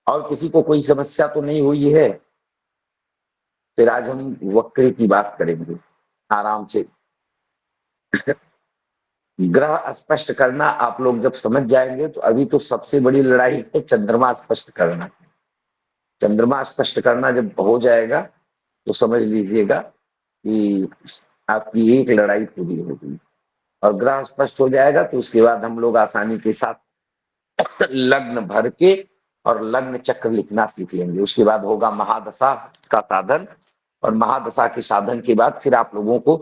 और किसी को कोई समस्या तो नहीं हुई है? फिर आज हम वक्र की बात करेंगे आराम से। ग्रह स्पष्ट करना आप लोग जब समझ जाएंगे तो अभी तो सबसे बड़ी लड़ाई है चंद्रमा स्पष्ट करना। चंद्रमा स्पष्ट करना जब हो जाएगा तो समझ लीजिएगा कि आपकी एक लड़ाई पूरी हो गई। और ग्रह स्पष्ट हो जाएगा तो उसके बाद हम लोग आसानी के साथ लग्न भर के और लग्न चक्र लिखना सीख लेंगे। उसके बाद होगा महादशा का साधन, और महादशा के साधन के बाद फिर आप लोगों को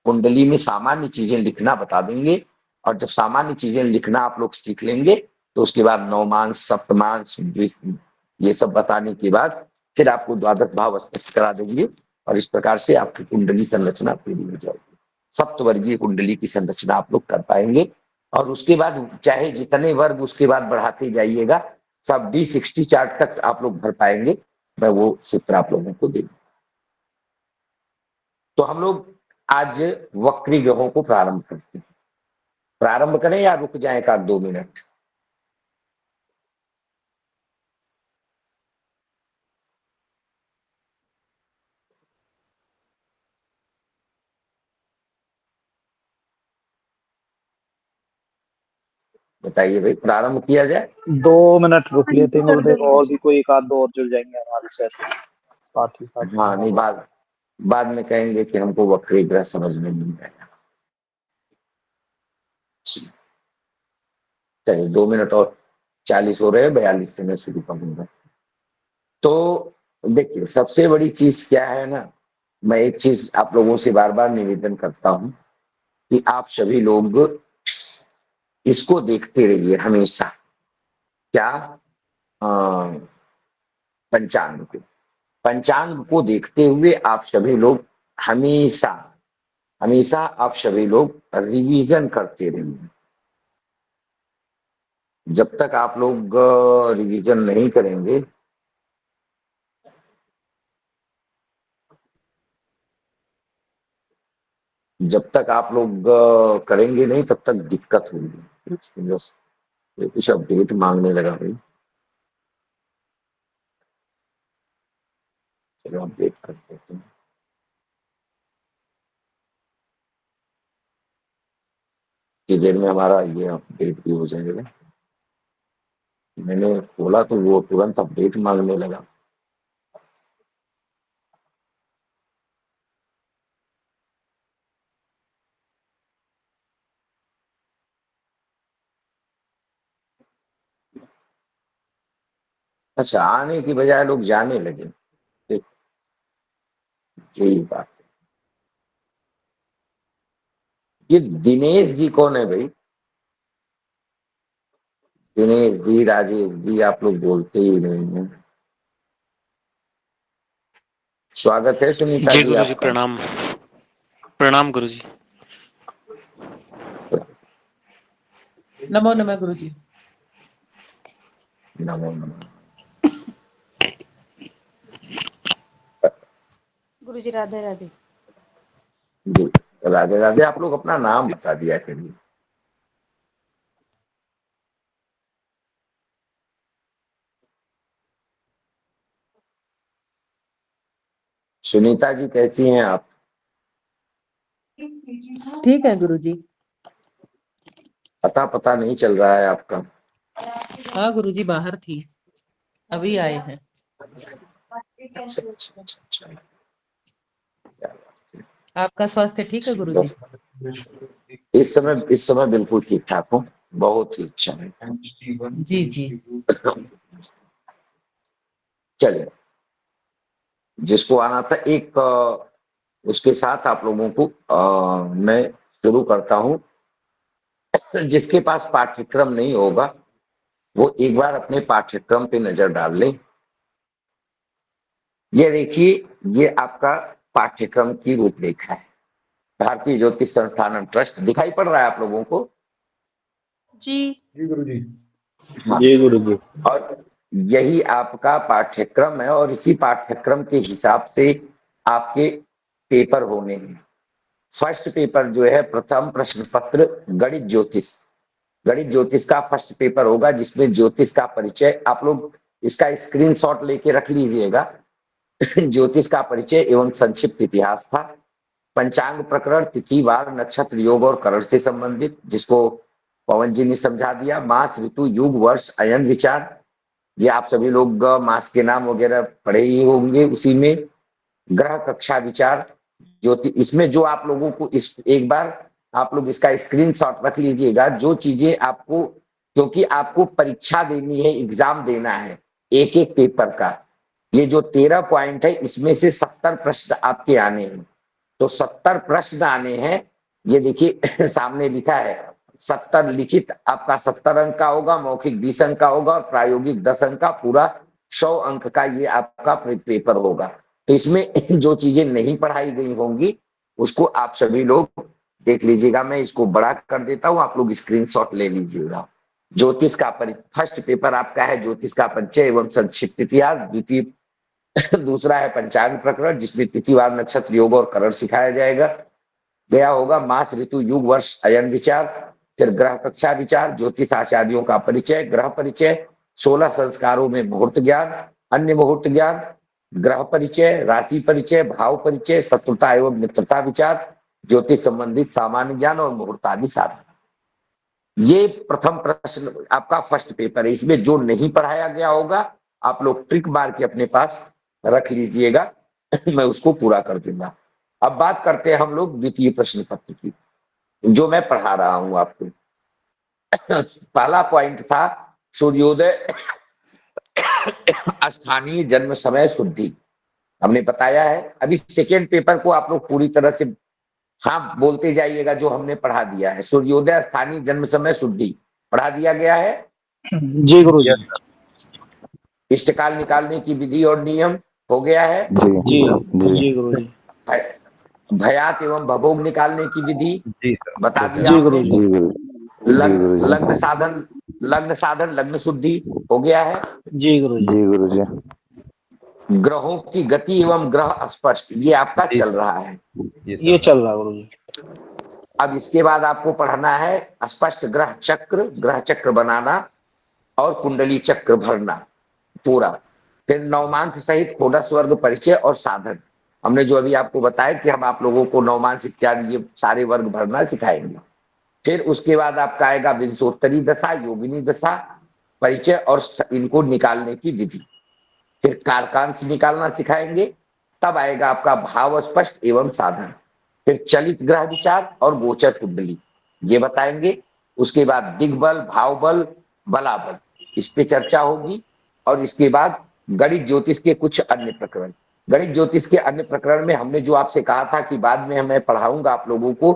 कुंडली में सामान्य चीजें लिखना बता देंगे। और जब सामान्य चीजें लिखना आप लोग सीख लेंगे तो उसके बाद नवमांश, सप्तमांश, ये सब बताने के बाद फिर आपको द्वादश भाव स्पष्ट करा देंगे। और इस प्रकार से आपकी कुंडली संरचना पूरी हो जाएगी। सप्तवर्गीय कुंडली की संरचना आप लोग कर पाएंगे। और उसके बाद चाहे जितने वर्ग उसके बाद बढ़ाते जाइएगा, सब D60 चार्ट तक आप लोग भर पाएंगे। मैं वो सूत्र आप लोगों को दे। तो हम लोग आज वक्री ग्रहों को प्रारंभ करते हैं। प्रारंभ करें या रुक जाए एक आध 2 मिनट? बताइए भाई, प्रारंभ किया जाए? 2 मिनट रुक लेते हैं गुरुदेव, और भी कोई एक आध दो और जुड़ जाएंगे हमारे साथ ही साथ। हाँ नहीं, बाद में कहेंगे कि हमको वक्री ग्रह समझ में नहीं आया। चलिए 2 मिनट और 40 हो रहे हैं, 42 से मैं शुरू करूंगा। तो देखिए, सबसे बड़ी चीज क्या है ना, मैं एक चीज आप लोगों से बार बार निवेदन करता हूं कि आप सभी लोग इसको देखते रहिए हमेशा। क्या? पंचांग को। पंचांग को देखते हुए आप सभी लोग हमेशा हमेशा आप सभी लोग रिवीजन करते रहिए। जब तक आप लोग रिवीजन नहीं करेंगे, जब तक आप लोग करेंगे नहीं तब तक दिक्कत होगी। ये कुछ अपडेट मांगने लगा भाई। चलो अपडेट कर देते हैं। कि देर में हमारा ये अपडेट भी हो जाएगा। मैंने खोला तो वो तुरंत अपडेट मांगने लगा। अच्छा, आने की बजाय लोग जाने लगे। देख, यही बात है। ये दिनेश जी कौन है भाई? दिनेश जी, राजेश जी, आप लोग बोलते ही नहीं हैं। स्वागत है सुनीता जी जी गुरु जी, आपका। प्रणाम। प्रणाम गुरु जी। नमो नमः गुरु जी। नमो नमः। गुरु जी राधे राधे। जी राधे राधे। आप लोग अपना नाम बता दिया करिए। सुनीता जी कैसी हैं आप? ठीक है गुरु जी। पता नहीं चल रहा है आपका। हाँ गुरु जी, बाहर थी, अभी आए हैं। अच्छा। आपका स्वास्थ्य ठीक है गुरु जी? इस समय बिल्कुल ठीक ठाक हूँ। बहुत ही अच्छा है। जी जी। चलिए, जिसको आना था एक उसके साथ आप लोगों को मैं शुरू करता हूँ। जिसके पास पाठ्यक्रम नहीं होगा वो एक बार अपने पाठ्यक्रम पे नजर डाल ले। ये देखिए, ये आपका पाठ्यक्रम की रूपरेखा है। भारतीय ज्योतिष संस्थान ट्रस्ट दिखाई पड़ रहा है आप लोगों को? जी जी गुरु जी। हाँ। जी गुरु जी। और यही आपका पाठ्यक्रम है और इसी पाठ्यक्रम के हिसाब से आपके पेपर होने हैं। फर्स्ट पेपर जो है, प्रथम प्रश्न पत्र गणित ज्योतिष का फर्स्ट पेपर होगा, जिसमें ज्योतिष का परिचय आप लोग इसका स्क्रीनशॉट लेके रख लीजिएगा। ज्योतिष का परिचय एवं संक्षिप्त इतिहास था। पंचांग प्रकरण तिथि वार नक्षत्र योग और करण से संबंधित, जिसको पवन जी ने समझा दिया। मास ऋतु युग वर्ष अयन विचार, ये आप सभी लोग मास के नाम वगैरह पढ़े ही होंगे। उसी में ग्रह कक्षा विचार ज्योति, इसमें जो आप लोगों को इस एक बार आप लोग इसका स्क्रीनशॉट रख लीजिएगा। जो चीजें आपको, क्योंकि आपको परीक्षा देनी है, एग्जाम देना है एक एक पेपर का। ये जो 13 पॉइंट है इसमें से 70 प्रश्न आपके आने हैं। तो 70 प्रश्न आने हैं। ये देखिए सामने लिखा है 70 लिखित आपका 70 अंक का होगा, मौखिक 20 अंक का होगा और प्रायोगिक 10 अंक का, पूरा 100 अंक का ये आपका पेपर होगा। तो इसमें जो चीजें नहीं पढ़ाई गई होंगी उसको आप सभी लोग देख लीजिएगा। मैं इसको बड़ा कर देता हूं, आप लोग स्क्रीनशॉट ले लीजिएगा। ज्योतिष का फर्स्ट पेपर आपका है ज्योतिष का परिचय एवं संक्षिप्त इतिहास। द्वितीय दूसरा है पंचांग प्रकरण, जिसमें तिथिवार नक्षत्र योग और करण सिखाया जाएगा गया होगा। मास ऋतु युग वर्ष अयन विचार, फिर ग्रह कक्षा विचार, ज्योतिष आचार्यों का परिचय, ग्रह परिचय, 16 संस्कारों में मुहूर्त ज्ञान, अन्य मुहूर्त ज्ञान, ग्रह परिचय, राशि परिचय, भाव परिचय, शत्रुता एवं मित्रता विचार, ज्योतिष संबंधित सामान्य ज्ञान और मुहूर्त आदि साधन। ये प्रथम प्रश्न आपका फर्स्ट पेपर है। इसमें जो नहीं पढ़ाया गया होगा आप लोग ट्रिक मार के अपने पास रख लीजिएगा, मैं उसको पूरा कर दूंगा। अब बात करते हैं हम लोग द्वितीय प्रश्न पत्र की, जो मैं पढ़ा रहा हूं आपको। पहला पॉइंट था सूर्योदय स्थानीय जन्म समय शुद्धि, हमने बताया है। अभी सेकेंड पेपर को आप लोग पूरी तरह से हाँ बोलते जाइएगा जो हमने पढ़ा दिया है। सूर्योदय स्थानीय जन्म समय शुद्धि पढ़ा दिया गया है। जी गुरु जी। इष्टकाल निकालने की विधि और नियम हो गया है। जी जी गुरु जी। भयात एवं भभोग निकालने की विधि बता दिया जी गुरु हमने। जी। लग्न साधन लग्न शुद्धि हो गया है। जी गुरु जी। ग्रहों की गति एवं ग्रह स्पष्ट, ये आपका चल रहा है। ये चल रहा गुरु जी। अब इसके बाद आपको पढ़ना है स्पष्ट ग्रह चक्र बनाना और कुंडली चक्र भरना पूरा। फिर नवमांश सहित खोडस वर्ग परिचय और साधन, हमने जो अभी आपको बताया कि हम आप लोगों को नवमांश इत्यादि ये सारे वर्ग भरना सिखाएंगे। फिर उसके बाद आपका आएगा विंशोत्तरी दशा, योगिनी दशा, परिचय और इनको निकालने की विधि। फिर कारकांश निकालना सिखाएंगे। तब आएगा आपका भाव स्पष्ट एवं साधन। फिर चलित ग्रह विचार और गोचर कुंडली ये बताएंगे। उसके बाद दिग्बल, भाव बल, बलाबल, इस पे चर्चा होगी। और इसके बाद गणित ज्योतिष के कुछ अन्य प्रकरण। गणित ज्योतिष के अन्य प्रकरण में हमने जो आपसे कहा था कि बाद में मैं पढ़ाऊंगा आप लोगों को,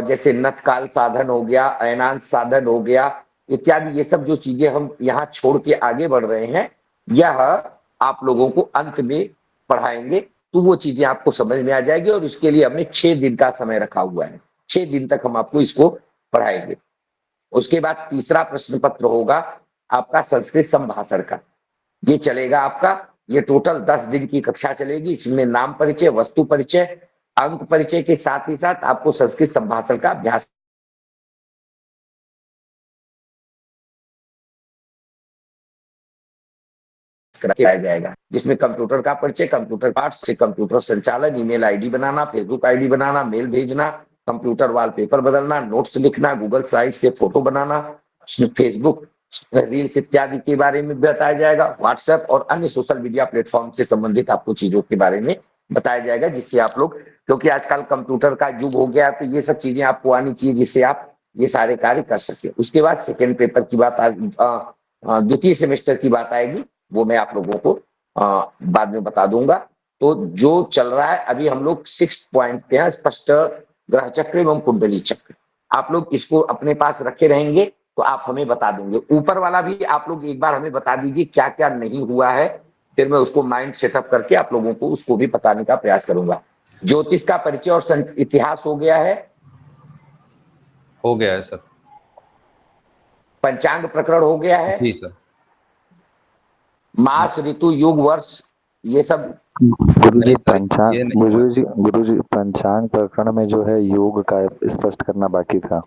जैसे नतकाल साधन हो गया, अयनांश साधन हो गया इत्यादि, ये सब जो चीजें हम यहाँ छोड़ के आगे बढ़ रहे हैं यह आप लोगों को अंत में पढ़ाएंगे। तो वो चीजें आपको समझ में आ जाएगी। और उसके लिए हमने 6 दिन का समय रखा हुआ है। 6 दिन तक हम आपको इसको पढ़ाएंगे। उसके बाद तीसरा प्रश्न पत्र होगा आपका संस्कृत संभाषण का। ये चलेगा आपका, ये टोटल 10 दिन की कक्षा चलेगी। इसमें नाम परिचय, वस्तु परिचय, अंक परिचय के साथ ही साथ आपको संस्कृत संभाषण का अभ्यास कराया जाएगा, जिसमें कंप्यूटर का परिचय, कंप्यूटर पार्ट से कंप्यूटर संचालन, ईमेल आईडी बनाना, फेसबुक आईडी बनाना, मेल भेजना, कंप्यूटर वॉलपेपर बदलना, नोट्स लिखना, गूगल साइट से फोटो बनाना, फेसबुक रील्स इत्यादि के बारे में बताया जाएगा। व्हाट्सएप और अन्य सोशल मीडिया प्लेटफॉर्म से संबंधित आपको चीजों के बारे में बताया जाएगा, जिससे आप लोग, क्योंकि आजकल कंप्यूटर का युग हो गया तो ये सब चीजें आपको आनी चाहिए जिससे आप ये सारे कार्य कर सके। उसके बाद सेकेंड पेपर की बात, द्वितीय सेमेस्टर की बात आएगी, वो मैं आप लोगों को बाद में बता दूंगा। तो जो चल रहा है अभी हम लोग 6 पॉइंट पे हैं, स्पष्ट ग्रह चक्र एवं कुंडली चक्र। आप लोग इसको अपने पास रखे रहेंगे तो आप हमें बता देंगे। ऊपर वाला भी आप लोग एक बार हमें बता दीजिए क्या क्या नहीं हुआ है, फिर मैं उसको माइंड सेटअप करके आप लोगों को उसको भी बताने का प्रयास करूंगा। ज्योतिष का परिचय और इतिहास हो गया है सर। पंचांग प्रकरण हो गया है जी सर। मास ऋतु युग वर्ष ये सब गुरुजी पंचांग पंचांग प्रकरण में जो है योग का स्पष्ट करना बाकी था।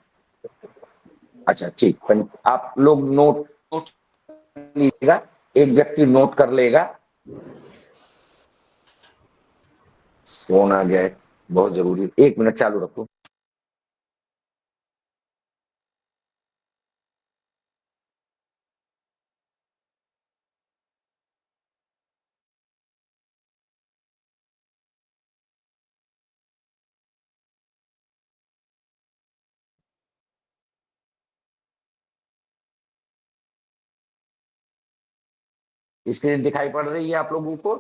अच्छा ठीक, आप लोग नोट लीजिएगा। एक व्यक्ति नोट कर लेगा। फोन आ गया है, बहुत जरूरी, 1 मिनट चालू रखो। स्क्रीन दिखाई पड़ रही है आप लोगों को?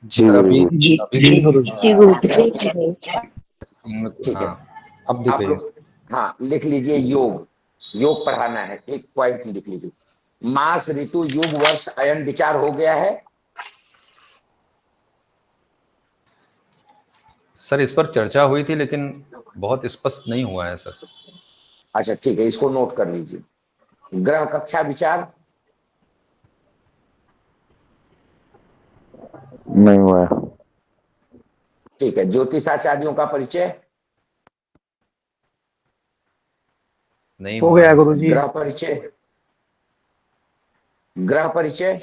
जी जी जी गुरुजी। ठीक है। हाँ, अब दिख आप रही है। लोग हाँ लिख लीजिए, योग, योग पढ़ाना है, एक पॉइंट लिख लीजिए। मास, ऋतु, युग, वर्ष, अयन विचार हो गया है। सर इस पर चर्चा हुई थी लेकिन बहुत स्पष्ट नहीं हुआ है सर। अच्छा ठीक है, इसको नोट कर लीजिए। ग्रह कक्षा विचार नहीं हुआ है। ठीक है। ज्योतिषाचार्यों का परिचय नहीं हो हुआ गया है सर। गुरुजी। ग्रह परिचय, ग्रह परिचय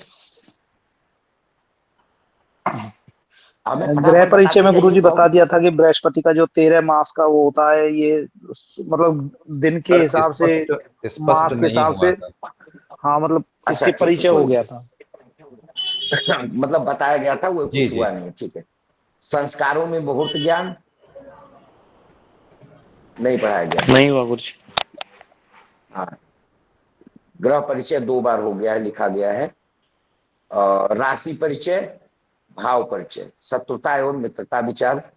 हमें ग्रह फटाफट परिचय बताते में जाइए गुरुजी बता कौन। दिया था कि बृहस्पति का जो 13 मास का वो होता है, ये मतलब दिन के सर हिसाब से, स्पष्ट स्पष्ट मास के नहीं हिसाब हुआ से। था। हाँ मतलब अच्छा इसके ठीक है, परिचय हो कोई गया था। मतलब बताया गया था, वो जी कुछ जी। हुआ नहीं। ठीक है। संस्कारों में मुहूर्त ज्ञान नहीं पढ़ाया गया। नहीं हुआ गुरुजी। हाँ, ग्रह परिचय 2 बार हो गया है, लिखा गया है। राशि परिचय, भाव परिचय, शत्रुता एवं मित्रता विचार,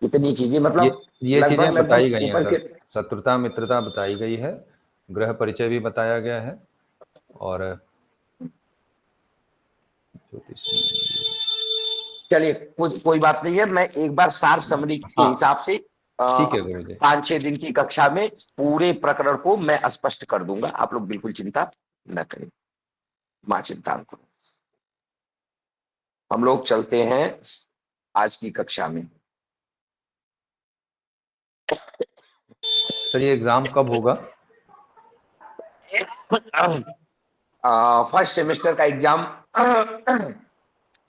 इतनी चीजें ये मतलब ये लगभग चीजें बताई लगभग गई हैं ऊपर सर। के। शत्रुता मित्रता बताई गई है, ग्रह परिचय भी बताया गया है, और ज्योतिष। चलिए कोई बात नहीं है, मैं एक बार सार समरी के हाँ हिसाब से ठीक है गुरु जी। 5-6 दिन की कक्षा में पूरे प्रकरण को मैं स्पष्ट कर दूंगा, आप लोग बिल्कुल चिंता न करें, मां चिंता न करो। हम लोग चलते हैं आज की कक्षा में। सर ये एग्जाम कब होगा? फर्स्ट सेमेस्टर का एग्जाम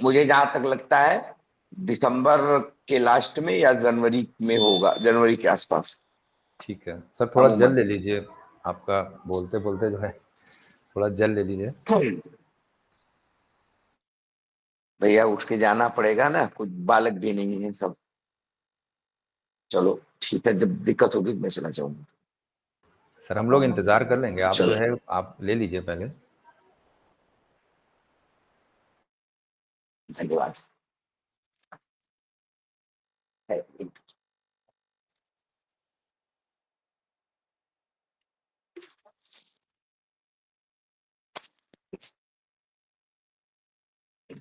मुझे जहां तक लगता है दिसंबर के लास्ट में या जनवरी में होगा, जनवरी के आसपास। ठीक है सर, थोड़ा अमूमन जल्द ले लीजिए। आपका बोलते बोलते जो है थोड़ा जल्द ले लीजिए। भैया उठ के जाना पड़ेगा ना, कुछ बालक भी नहीं है सब। चलो ठीक है, जब दिक्कत होगी मैं चला जाऊंगा। सर हम लोग इंतजार कर लेंगे, आप जो चलो है आप ले लीजिए पहले। धन्यवाद।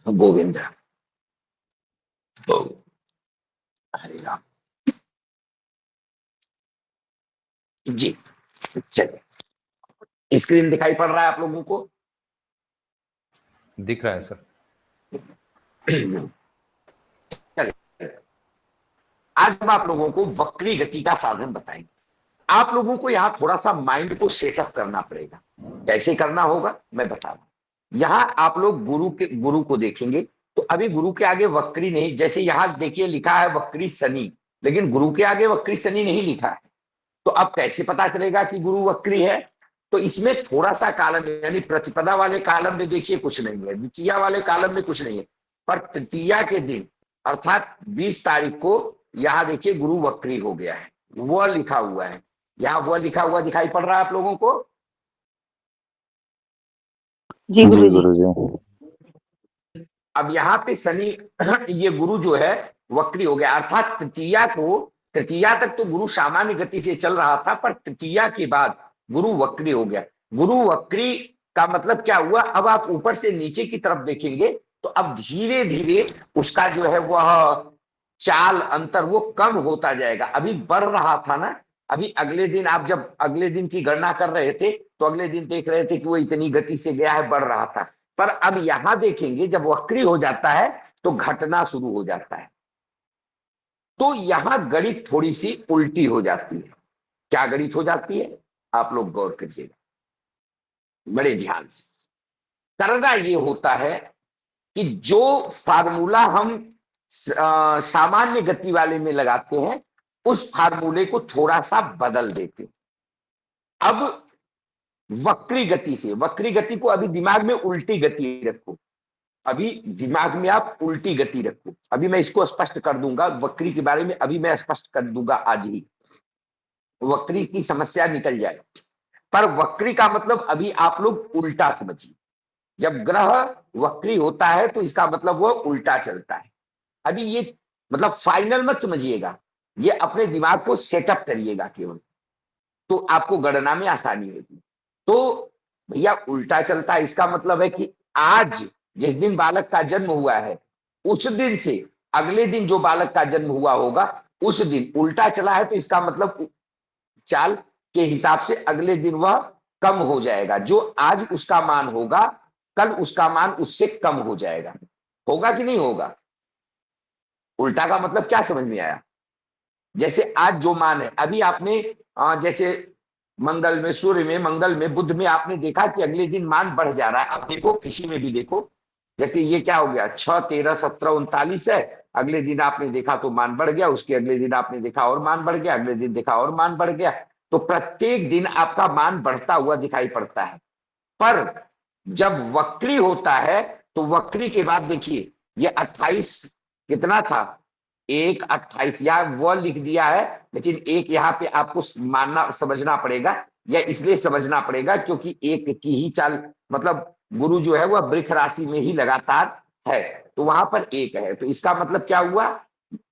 गोविंद, हरे राम जी। चलिए, स्क्रीन दिखाई पड़ रहा है आप लोगों को? दिख रहा है सर। चलिए, आज हम आप लोगों को वक्री गति का साधन बताएंगे। आप लोगों को यहाँ थोड़ा सा माइंड को सेटअप करना पड़ेगा। कैसे करना होगा मैं बता रहा हूं। यहाँ आप लोग गुरु को देखेंगे तो अभी गुरु के आगे वक्री नहीं, जैसे यहाँ देखिए लिखा है वक्री शनि, लेकिन गुरु के आगे वक्री शनि नहीं लिखा है। तो अब कैसे पता चलेगा कि गुरु वक्री है? तो इसमें थोड़ा सा कालम, यानी प्रतिपदा वाले कालम में देखिए कुछ नहीं है, द्वितीया वाले कालम में कुछ नहीं है, पर तृतीया के दिन अर्थात 20 तारीख को यहां देखिए गुरु वक्री हो गया है, वह लिखा हुआ है। यहाँ वह लिखा हुआ दिखाई पड़ रहा है आप लोगों को? जी गुरुजी। अब यहाँ पे शनि ये गुरु जो है वक्री हो गया, अर्थात तृतीया को, तृतीया तक तो गुरु सामान्य गति से चल रहा था, पर तृतीया के बाद गुरु वक्री हो गया। गुरु वक्री का मतलब क्या हुआ? अब आप ऊपर से नीचे की तरफ देखेंगे तो अब धीरे धीरे उसका जो है वह चाल अंतर वो कम होता जाएगा। अभी बढ़ रहा था ना, अभी अगले दिन आप जब अगले दिन की गणना कर रहे थे तो अगले दिन देख रहे थे कि वो इतनी गति से गया है, बढ़ रहा था। पर अब यहां देखेंगे जब वक्री हो जाता है तो घटना शुरू हो जाता है। तो यहां गणित थोड़ी सी उल्टी हो जाती है। क्या गणित हो जाती है? आप लोग गौर करिएगा। बड़े ध्यान से करना ये होता है कि जो फार्मूला हम सामान्य गति वाले में लगाते हैं उस फार्मूले को थोड़ा सा बदल देते हैं। अब वक्री गति से, वक्री गति को अभी दिमाग में उल्टी गति रखो, अभी दिमाग में आप उल्टी गति रखो। अभी मैं इसको स्पष्ट कर दूंगा, वक्री के बारे में अभी मैं स्पष्ट कर दूंगा आज ही, वक्री की समस्या निकल जाए। पर वक्री का मतलब अभी आप लोग उल्टा समझिए। जब ग्रह वक्री होता है तो इसका मतलब वो उल्टा चलता है। अभी ये मतलब फाइनल मत समझिएगा, ये अपने दिमाग को सेटअप करिएगा केवल, तो आपको गणना में आसानी होगी। तो भैया उल्टा चलता है, इसका मतलब है कि आज जिस दिन बालक का जन्म हुआ है उस दिन से अगले दिन जो बालक का जन्म हुआ होगा उस दिन उल्टा चला है, तो इसका मतलब चाल के हिसाब से अगले दिन वह कम हो जाएगा। जो आज उसका मान होगा कल उसका मान उससे कम हो जाएगा। होगा कि नहीं होगा? उल्टा का मतलब क्या समझ में आया? जैसे आज जो मान है, अभी आपने जैसे मंगल में, सूर्य में, मंगल में, बुध में आपने देखा कि अगले दिन मान बढ़ जा रहा है। आप देखो किसी में भी देखो, जैसे ये क्या हो गया 6, 13, 17, 39 है, अगले दिन आपने देखा तो मान बढ़ गया, उसके अगले दिन आपने देखा और मान बढ़ गया, अगले दिन देखा और मान बढ़ गया। तो प्रत्येक दिन आपका मान बढ़ता हुआ दिखाई पड़ता है। पर जब वक्री होता है तो वक्री के बाद देखिए ये 28 कितना था, 1, 28 यहाँ वो लिख दिया है, लेकिन एक यहाँ पे आपको मानना समझना पड़ेगा, या इसलिए समझना पड़ेगा क्योंकि एक की ही चाल, मतलब गुरु जो है वह वृक्ष राशि में ही लगातार है, तो वहां पर एक है। तो इसका मतलब क्या हुआ,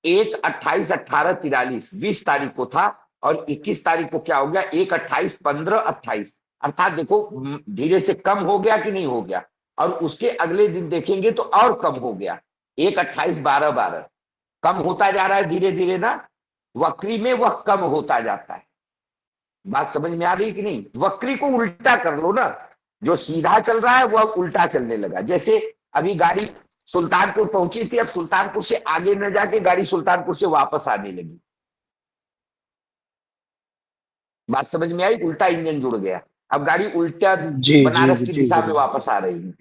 1, 28, 18, 43 20 तारीख को था, और 21 तारीख को क्या हो गया 1, 28, 15, 28, अर्थात देखो धीरे से कम हो गया कि नहीं हो गया। और उसके अगले दिन देखेंगे तो और कम हो गया, 1, 28, 12, 12 कम होता जा रहा है धीरे धीरे ना, वक्री में वह कम होता जाता है। बात समझ में आ रही कि नहीं? वक्री को उल्टा कर लो ना, जो सीधा चल रहा है वह उल्टा चलने लगा। जैसे अभी गाड़ी सुल्तानपुर पहुंची थी, अब सुल्तानपुर से आगे न जाके गाड़ी सुल्तानपुर से वापस आने लगी। बात समझ में आई? उल्टा इंजन जुड़ गया, अब गाड़ी उल्टा बनारस की दिशा में वापस आ रही है,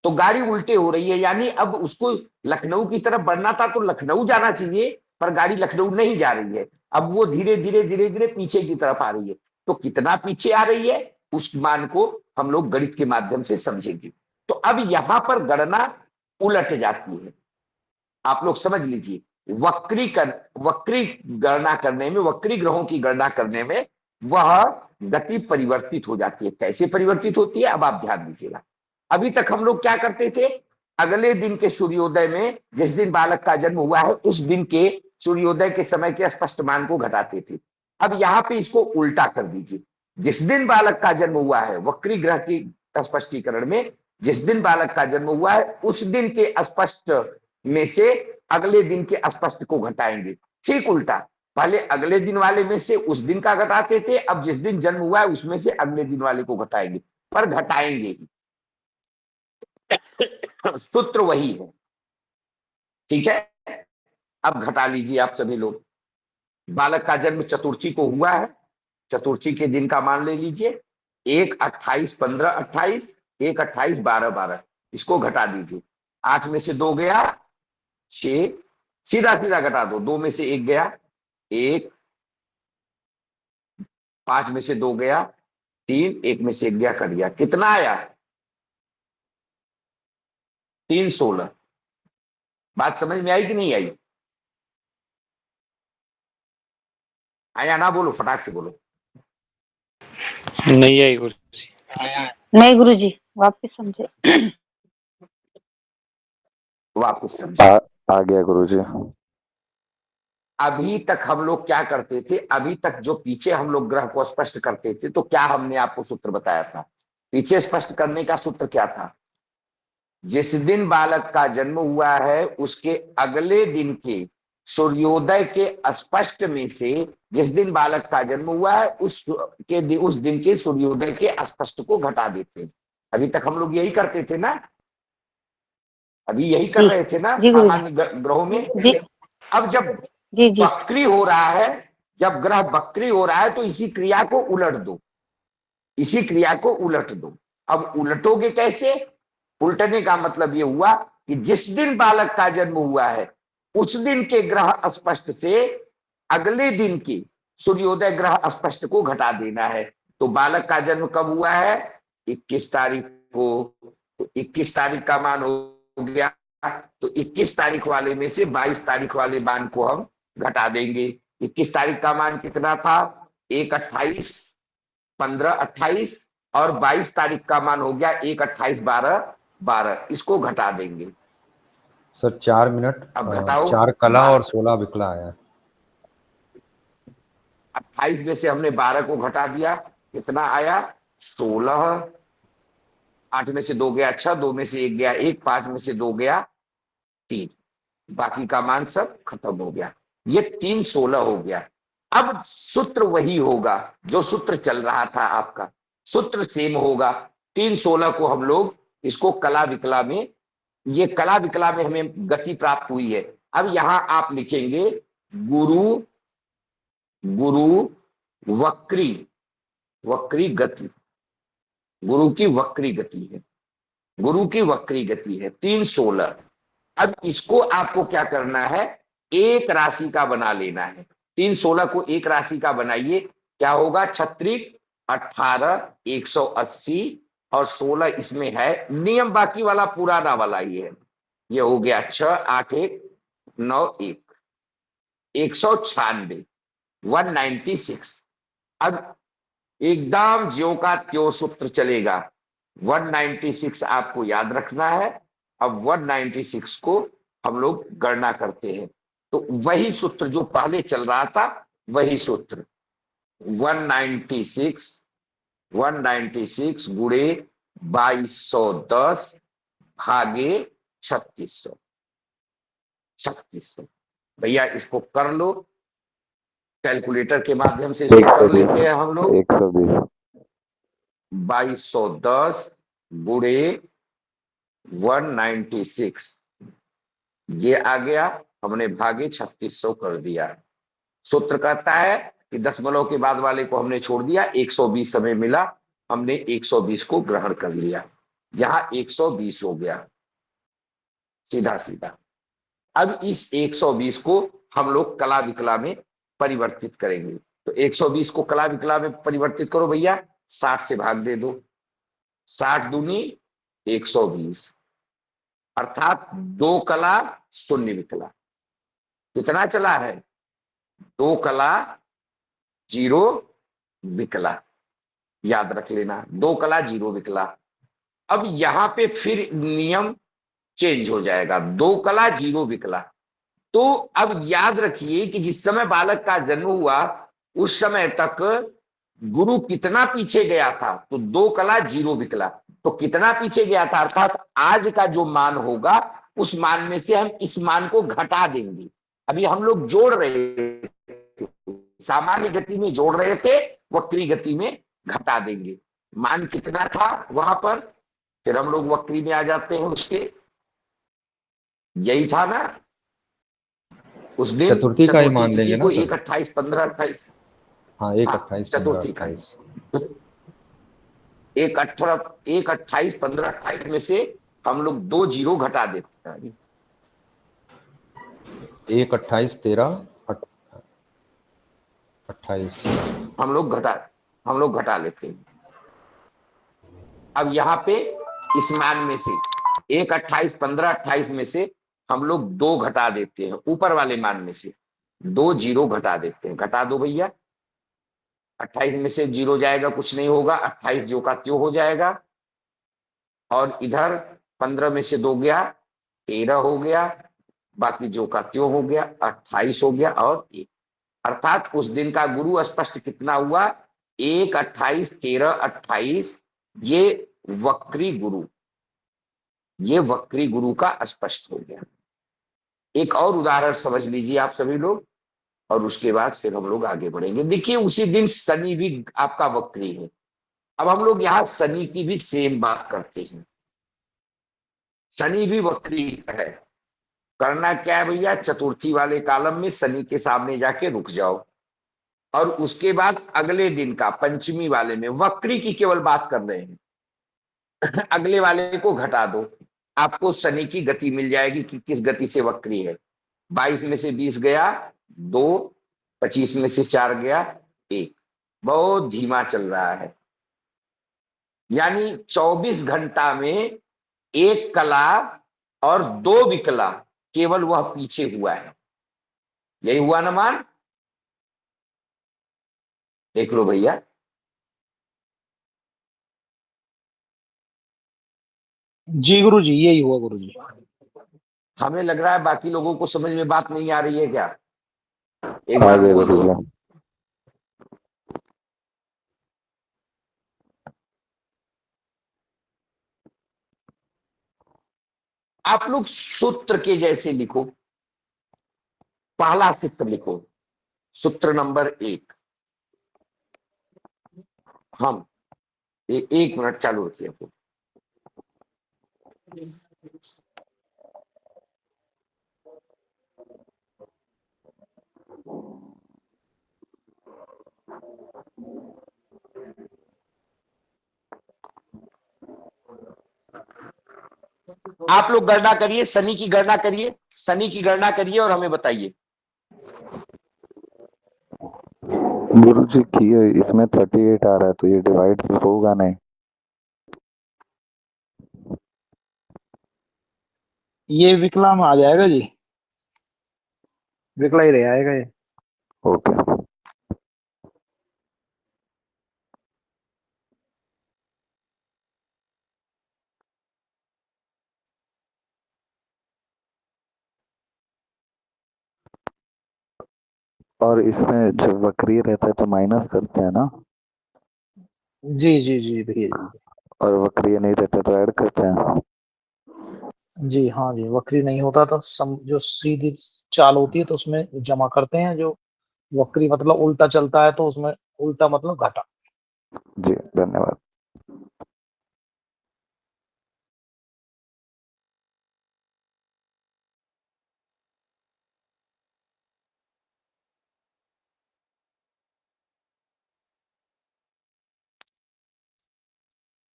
तो गाड़ी उल्टे हो रही है। यानी अब उसको लखनऊ की तरफ बढ़ना था तो लखनऊ जाना चाहिए, पर गाड़ी लखनऊ नहीं जा रही है, अब वो धीरे धीरे धीरे धीरे पीछे की तरफ आ रही है। तो कितना पीछे आ रही है उस मान को हम लोग गणित के माध्यम से समझेंगे। तो अब यहां पर गणना उलट जाती है, आप लोग समझ लीजिए। वक्री गणना करने में, वक्री ग्रहों की गणना करने में वह गति परिवर्तित हो जाती है। कैसे परिवर्तित होती है अब आप ध्यान दीजिएगा। अभी तक हम लोग क्या करते थे, अगले दिन के सूर्योदय में, जिस दिन बालक का जन्म हुआ है उस दिन के सूर्योदय के समय के स्पष्ट मान को घटाते थे। अब यहाँ पे इसको उल्टा कर दीजिए, जिस दिन बालक का जन्म हुआ है वक्री ग्रह की स्पष्टीकरण में, जिस दिन बालक का जन्म हुआ है उस दिन के स्पष्ट में से अगले दिन के स्पष्ट को घटाएंगे। ठीक उल्टा, पहले अगले दिन वाले में से उस दिन का घटाते थे, अब जिस दिन जन्म हुआ है उसमें से अगले दिन वाले को घटाएंगे, पर घटाएंगे सूत्र वही है। ठीक है, अब घटा लीजिए आप सभी लोग। बालक का जन्म चतुर्थी को हुआ है, चतुर्थी के दिन का मान ले लीजिए 1, 28, 15, 28, 1, 28, 12, 12, इसको घटा दीजिए। 8 में से 2 गया 6, सीधा सीधा घटा दो, 2 में से 1 गया 1, 5 में से 2 गया 3, 1 में से 1 गया, कट गया, कितना आया 316। बात समझ में आई कि नहीं आई? आया ना? बोलो, फटाक से बोलो। नहीं आई गुरुजी। नहीं गुरुजी, वापस समझे। वापस समझे। आ गया गुरुजी। अभी तक हम लोग क्या करते थे, अभी तक जो पीछे हम लोग ग्रह को स्पष्ट करते थे, तो क्या हमने आपको सूत्र बताया था? पीछे स्पष्ट करने का सूत्र क्या था? जिस दिन बालक का जन्म हुआ है उसके अगले दिन के सूर्योदय के स्पष्ट में से, जिस दिन बालक का जन्म हुआ है उस दिन के सूर्योदय के स्पष्ट को घटा देते। अभी तक हम लोग यही करते थे ना, अभी यही कर रहे थे ना सामान्य ग्रहों में। अब जब वक्री हो रहा है, जब ग्रह वक्री हो रहा है तो इसी क्रिया को उलट दो, इसी क्रिया को उलट दो। अब उलटोगे कैसे? उल्टने का मतलब ये हुआ कि जिस दिन बालक का जन्म हुआ है उस दिन के ग्रह स्पष्ट से अगले दिन की सूर्योदय ग्रह स्पष्ट को घटा देना है। तो बालक का जन्म कब हुआ है? 21 तारीख को। तो 21 तारीख का मान हो गया, तो 21 तारीख वाले में से 22 तारीख वाले मान को हम घटा देंगे। 21 तारीख का मान कितना था? 1/28, 15/28, और 22 तारीख का मान हो गया 1/28, 12/12। इसको घटा देंगे। सर 4 मिनट, अब घटाओ। 4 कला और 16 विकला आया। 28 में से हमने 12 को घटा दिया, कितना आया? 16। 8 में से 2 गया 6, 2 में से 1 गया 1, 5 में से 2 गया 3, बाकी का मान सब खत्म हो गया। ये 3 16 हो गया। अब सूत्र वही होगा जो सूत्र चल रहा था आपका, सूत्र सेम होगा। 3 16 को हम लोग इसको कला विकला में, ये कला विकला में हमें गति प्राप्त हुई है। अब यहां आप लिखेंगे गुरु गुरु वक्री, वक्री गति, गुरु की वक्री गति है, गुरु की वक्री गति है 3 16। अब इसको आपको क्या करना है? एक राशि का बना लेना है। 3 16 को एक राशि का बनाइए, क्या होगा? 36 18 180 और 16 इसमें है। नियम बाकी वाला पुराना वाला ही है। ये हो गया 6 8 1 9 1, 196, 196। अब एकदम ज्यों का त्यों सूत्र चलेगा। 196 आपको याद रखना है। अब 196 को हम लोग गणना करते हैं, तो वही सूत्र जो पहले चल रहा था वही सूत्र। 196 गुणे 2210 भागे 3600। 3600 भैया इसको कर लो, कैलकुलेटर के माध्यम से इसको कर लेते हैं हम लोग। 120 2210 गुणे 196, ये आ गया, हमने भागे 3600 कर दिया। सूत्र कहता है कि दशमलव के बाद वाले को हमने छोड़ दिया, 120 हमें मिला, हमने 120 को ग्रहण कर लिया। यहां 120 हो गया सीधा सीधा। अब इस 120 को हम लोग कला विकला में परिवर्तित करेंगे। तो 120 को कला विकला में परिवर्तित करो भैया, 60 से भाग दे दो। 60 दूनी 120, अर्थात 2 कला 0 विकला। कितना चला है? 2 कला 0 विकला, याद रख लेना, 2 कला 0 विकला। अब यहां पे फिर नियम चेंज हो जाएगा, 2 कला 0 विकला। तो अब याद रखिए कि जिस समय बालक का जन्म हुआ उस समय तक गुरु कितना पीछे गया था? तो 2 कला 0 विकला। तो कितना पीछे गया था? अर्थात आज का जो मान होगा उस मान में से हम इस मान को घटा देंगे। अभी हम लोग जोड़ रहे थे, सामान्य गति में जोड़ रहे थे, वक्री गति में घटा देंगे। मान कितना था वहां पर? फिर हम लोग वक्री में आ जाते हैं उसके, यही था ना उस दिन चतुर्थी का ही मान लेंगे ना सर? 1/28 15/28। हाँ 1/28 चतुर्थी का 15/28। 1/28 15/28 में से हम लोग 2 0 घटा देते हैं। 1/28 13 28 हम लोग घटा लेते हैं। अब यहाँ पे इस मान में से 1/28 15/28 में से हम लोग 2 घटा देते हैं, ऊपर वाले मान में से 2 0 घटा देते हैं। घटा दो भैया, 28 में से 0 जाएगा कुछ नहीं होगा, 28 जो का त्यों हो जाएगा। और इधर 15 में से 2 गया 13 हो गया, बाकी जो का त्यों हो गया 28 हो गया और 1। अर्थात उस दिन का गुरु स्पष्ट कितना हुआ? 1 28 13 28। ये वक्री गुरु, ये वक्री गुरु का स्पष्ट हो गया। एक और उदाहरण समझ लीजिए आप सभी लोग, और उसके बाद फिर हम लोग आगे बढ़ेंगे। देखिए उसी दिन शनि भी आपका वक्री है। अब हम लोग यहाँ शनि की भी सेम बात करते हैं। शनि भी वक्री है। करना क्या है भैया? चतुर्थी वाले कॉलम में शनि के सामने जाके रुक जाओ, और उसके बाद अगले दिन का पंचमी वाले में, वक्री की केवल बात कर रहे हैं, अगले वाले को घटा दो, आपको शनि की गति मिल जाएगी कि किस गति से वक्री है। 22 में से 20 गया 2, 25 में से 4 गया 1, बहुत धीमा चल रहा है। यानी 24 घंटा में एक कला और 2 विकला केवल वह पीछे हुआ है। यही हुआ ना मान? देख लो भैया। जी गुरुजी, यही हुआ गुरुजी। हमें लग रहा है बाकी लोगों को समझ में बात नहीं आ रही है क्या? एक आ बार गया बोल दो। गुरुजी। आप लोग सूत्र के जैसे लिखो। पहला सूत्र लिखो, सूत्र नंबर 1। हम 1 मिनट चालू रखिए। आप लोग गणना करिए, शनि की गणना करिए, शनि की गणना करिए और हमें बताइए। गुरुजी की इसमें 38 आ रहा है, तो ये डिवाइड होगा नहीं? ये विकला में आ जाएगा जी, विकला ही रह आएगा ये। ओके। और इसमें जब वक्रीय रहता है तो माइनस करते हैं ना? जी जी जी भैया जी। और वक्रीय नहीं रहता तो ऐड करते हैं? जी हाँ जी, वक्री नहीं होता तो जो सीधी चाल होती है तो उसमें जमा करते हैं, जो वक्री मतलब उल्टा चलता है तो उसमें उल्टा मतलब घटा। जी धन्यवाद।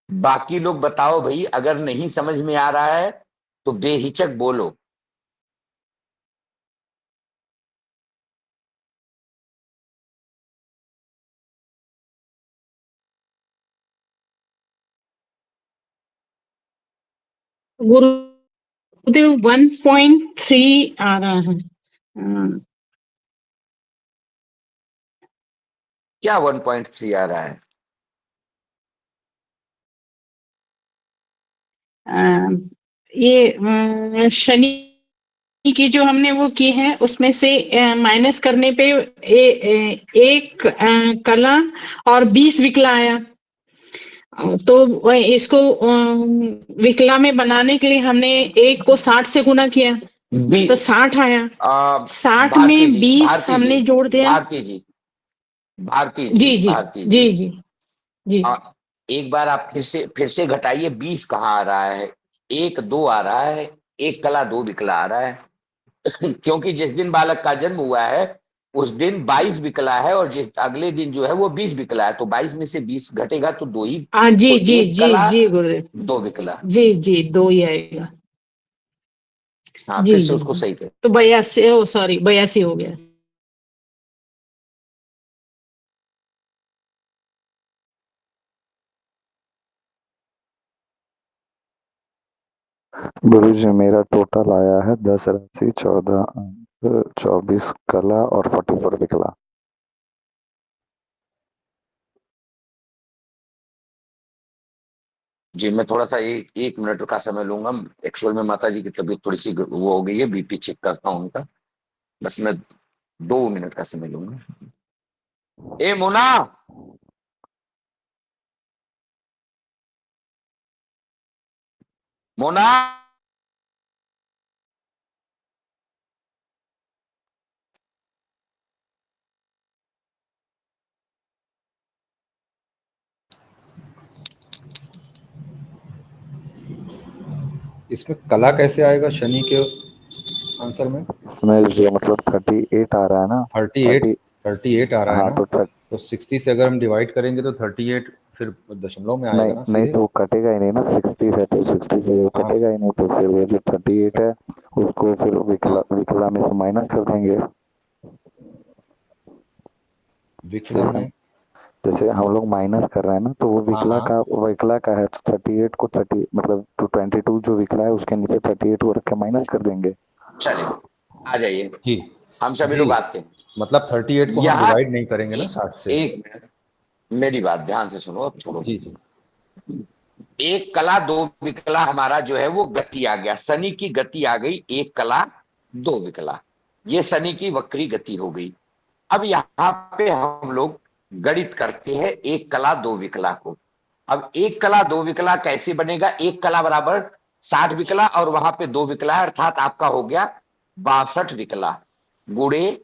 बाकी लोग बताओ भाई, अगर नहीं समझ में आ रहा है तो बेहिचक बोलो। गुरुदेव 1.3 आ रहा है। क्या 1.3 आ रहा है? ये शनि की जो हमने वो की है उसमें से माइनस करने पे एक कला और 20 विकला आया। तो इसको विकला में बनाने के लिए हमने 1 को 60 से गुना किया तो 60 आया। 60 भारती में जी, 20 भारती जी, हमने जोड़ दिया। भारती जी, भारती जी, जी जी भारती जी जी, जी जी। एक बार आप फिर से घटाइए। 20 कहाँ आ रहा है? 1 2 आ रहा है, 1 कला 2 विकला आ रहा है। क्योंकि जिस दिन बालक का जन्म हुआ है उस दिन 22 विकला है और जिस अगले दिन जो है वो 20 विकला है, तो 22 में से 20 घटेगा तो 2 ही। जी तो जी 1 जी कला जी गुरुदेव। 2 विकला। जी जी 2 ही आएगा। हाँ, जी फिर से जी उसको जी। सही कर। तो 82, ओ सॉरी 82 हो गया। गुरुजी मेरा टोटल आया है 10 राशि, 14 अंक, 24 कला और 44 विकला। जी, मैं थोड़ा सा 1 मिनट का समय लूंगा। एक्चुअल में माता जी की तबीयत थोड़ी सी वो हो गई है, बीपी चेक करता हूँ उनका। बस मैं 2 मिनट का समय लूंगा। ए मोना, मोना, इसमें कला कैसे आएगा शनि के आंसर में? इसमें जो मतलब 38 आ रहा है ना? 38 आ रहा है हाँ ना? तो तो 60 से अगर हम डिवाइड करेंगे तो 38 फिर दशमलव में आएगा नहीं ना नहीं सीधे। तो वो कटेगा ही नहीं ना, 60 है तो 60 से वो हाँ। कटेगा ही नहीं, तो फिर वो जो 38 है उसको फिर विकला हाँ। विकला में से माइनस कर देंगे। विकला जैसे में, जैसे हम लोग माइनस कर रहे हैं ना, तो वो हाँ हाँ विकला का है तो 38 को 30 मतलब 22 जो विकला है उसके नीचे 38 को रख के माइनस कर देंगे। चलिए आ जाइए, जी हम सभी जी, लोग आते हैं। मतलब 38 को हम यहाँ डिवाइड नहीं करेंगे ना 60 से। एक मिनट, मेरी बात ध्यान से सुनो, अब छोड़ो। जी जी। एक कला दो विकला हमारा जो है वो गति आ गया, शनि की गति आ गई, एक कला दो विकला, ये शनि की वक्री गति हो गई। अब यहाँ पे हम लोग गणित करते हैं एक कला दो विकला को। अब एक कला दो विकला कैसे बनेगा? एक कला बराबर 60 विकला और वहां पे दो विकला है, अर्थात आपका हो गया 62 विकला गुणे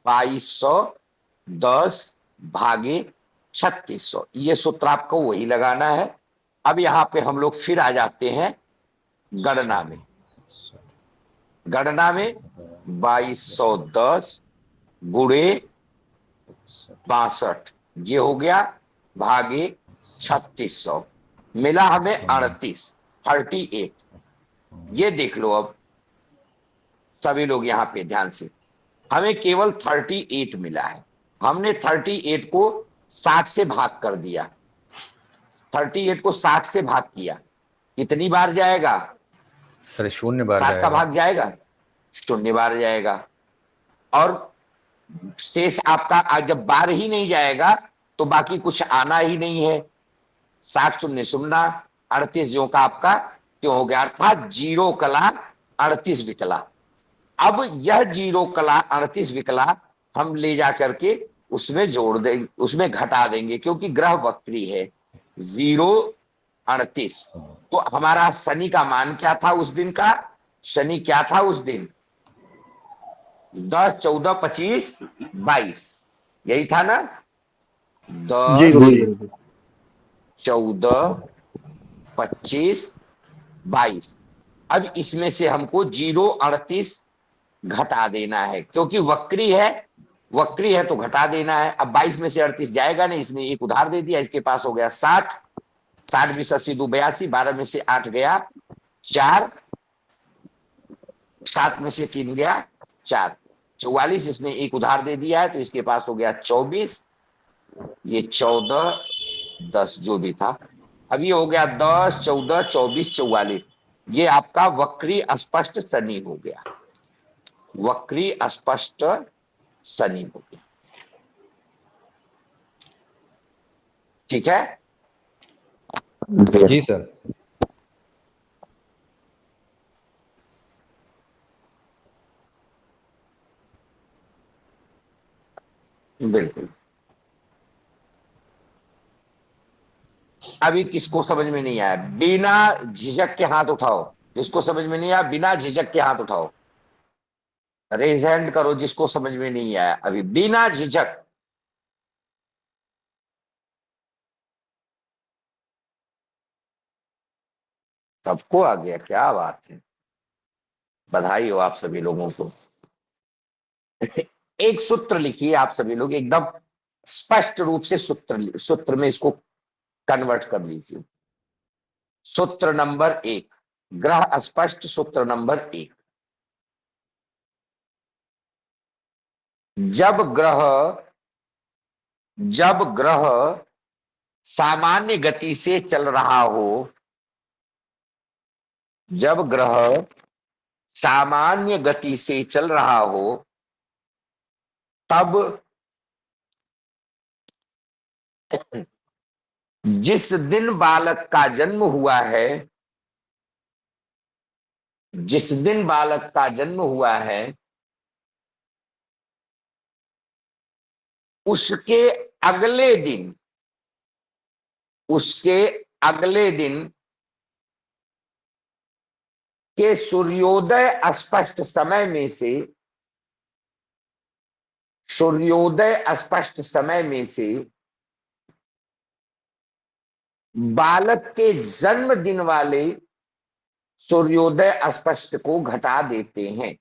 2210 भागे 3600, ये सूत्र आपको वही लगाना है। अब यहाँ पे हम लोग फिर आ जाते हैं गणना में। गणना में 2210 गुणे 62, ये हो गया भागे 3600, मिला हमें 38। ये देख लो अब सभी लोग यहाँ पे ध्यान से, हमें केवल 38 मिला है। हमने 38 को 60 से भाग कर दिया, 38 को 60 से भाग किया, कितनी बार जाएगा? सर 0 बार 60 का जाएगा। भाग जाएगा, 0 बार जाएगा। और शेष आपका जब बार ही नहीं जाएगा तो बाकी कुछ आना ही नहीं है। 60 शून्य शून्य, 38 जो का आपका क्यों हो गया, अर्थात जीरो कला 38 विकला। अब यह जीरो कला 38 विकला हम ले जा करके उसमें जोड़ देंगे, उसमें घटा देंगे, क्योंकि ग्रह वक्री है। 0 38, तो हमारा शनि का मान क्या था उस दिन का? शनि क्या था उस दिन? 10 14 25 22, यही था ना? जी 10 गुरुजी। 14 25 22। अब इसमें से हमको 0 38 घटा देना है, क्योंकि वक्री है, वक्री है तो घटा देना है। अब 22 में से 38 जाएगा नहीं, इसने एक उधार दे दिया, इसके पास हो गया 60, 60 20 80 2 82, 12 में से 8 गया 4, 7 में से 3 गया 4, 44, इसने एक उधार दे दिया है तो इसके पास हो गया 24, ये 14 10 जो भी था। अब ये हो गया 10 14 24 44, ये आपका वक्री अस्पष्ट शनि हो गया, वक्री अस्पष्ट शनि हो गया। ठीक है, जी सर। बिल्कुल। अभी किसको समझ में नहीं आया, बिना झिझक के हाथ उठाओ। जिसको समझ में नहीं आया बिना झिझक के हाथ उठाओ, रेज हैंड करो जिसको समझ में नहीं आया अभी, बिना झिझक। सबको आ गया, क्या बात है, बधाई हो आप सभी लोगों को। एक सूत्र लिखिए आप सभी लोग, एकदम स्पष्ट रूप से सूत्र में इसको कन्वर्ट कर लीजिए। सूत्र नंबर 1, ग्रह स्पष्ट सूत्र नंबर 1, जब ग्रह सामान्य गति से चल रहा हो, जब ग्रह सामान्य गति से चल रहा हो, तब जिस दिन बालक का जन्म हुआ है, जिस दिन बालक का जन्म हुआ है, उसके अगले दिन, उसके अगले दिन के सूर्योदय स्पष्ट समय में से, सूर्योदय स्पष्ट समय में से बालक के जन्मदिन वाले सूर्योदय स्पष्ट को घटा देते हैं।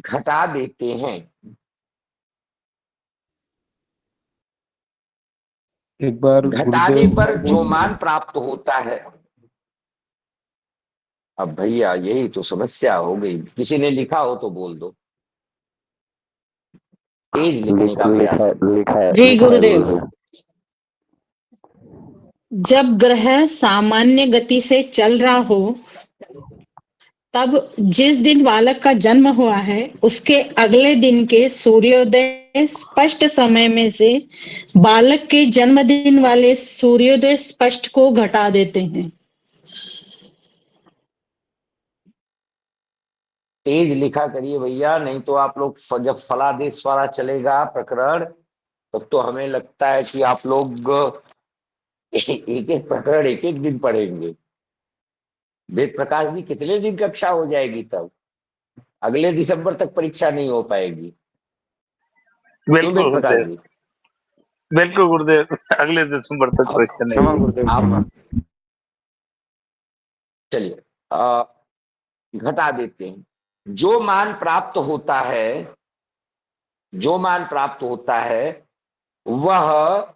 घटा देते हैं। एक बार घटाने गुरुदेव पर जो मान प्राप्त होता है। अब भैया यही तो समस्या हो गई, किसी ने लिखा हो तो बोल दो, तेज लिखने का प्रयास करो। जी लिखा है गुरुदेव। गुरुदेव। जब ग्रह सामान्य गति से चल रहा हो, तब जिस दिन बालक का जन्म हुआ है उसके अगले दिन के सूर्योदय स्पष्ट समय में से बालक के जन्मदिन वाले सूर्योदय स्पष्ट को घटा देते हैं। तेज लिखा करिए भैया, नहीं तो आप लोग जब फलादेश वाला चलेगा प्रकरण, तब तो हमें लगता है कि आप लोग एक एक प्रकरण एक एक दिन पढ़ेंगे। वेद प्रकाश जी कितने दिन कक्षा हो जाएगी तब? अगले दिसंबर तक परीक्षा नहीं हो पाएगी। क्यों बिल्कुल वेद प्रकाश गुरुदेव, जी? बिल्कुल गुरुदेव, अगले दिसंबर तक आप परीक्षा नहीं होगी। आप चलिए घटा देते हैं। जो मान प्राप्त होता है, जो मान प्राप्त होता है वह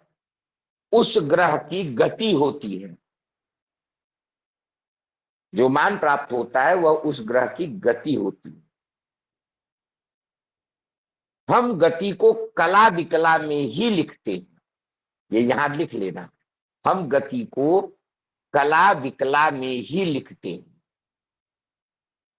उस ग्रह की गति होती है। जो मान प्राप्त होता है वह उस ग्रह की गति होती है। हम गति को कला विकला में ही लिखते हैं, ये यहां लिख लेना। हम गति को कला विकला में ही लिखते हैं।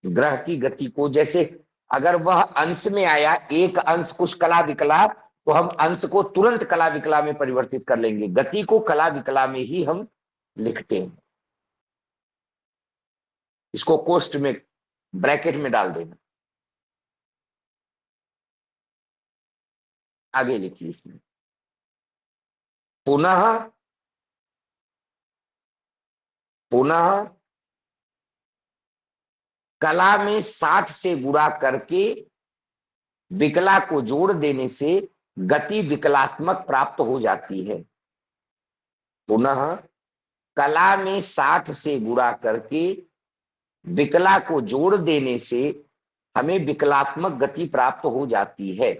ग्रह की गति को, जैसे अगर वह अंश में आया, एक अंश कुछ कला विकला, तो हम अंश को तुरंत कला विकला में परिवर्तित कर लेंगे। गति को कला विकला में ही हम लिखते हैं। इसको कोष्ठ में ब्रैकेट में डाल देना। आगे लिखिए इसमें, पुनः पुनः कला में 60 से गुणा करके विकला को जोड़ देने से गति विकलात्मक प्राप्त हो जाती है। पुनः कला में 60 से गुणा करके विकला को जोड़ देने से हमें विकलात्मक गति प्राप्त हो जाती है।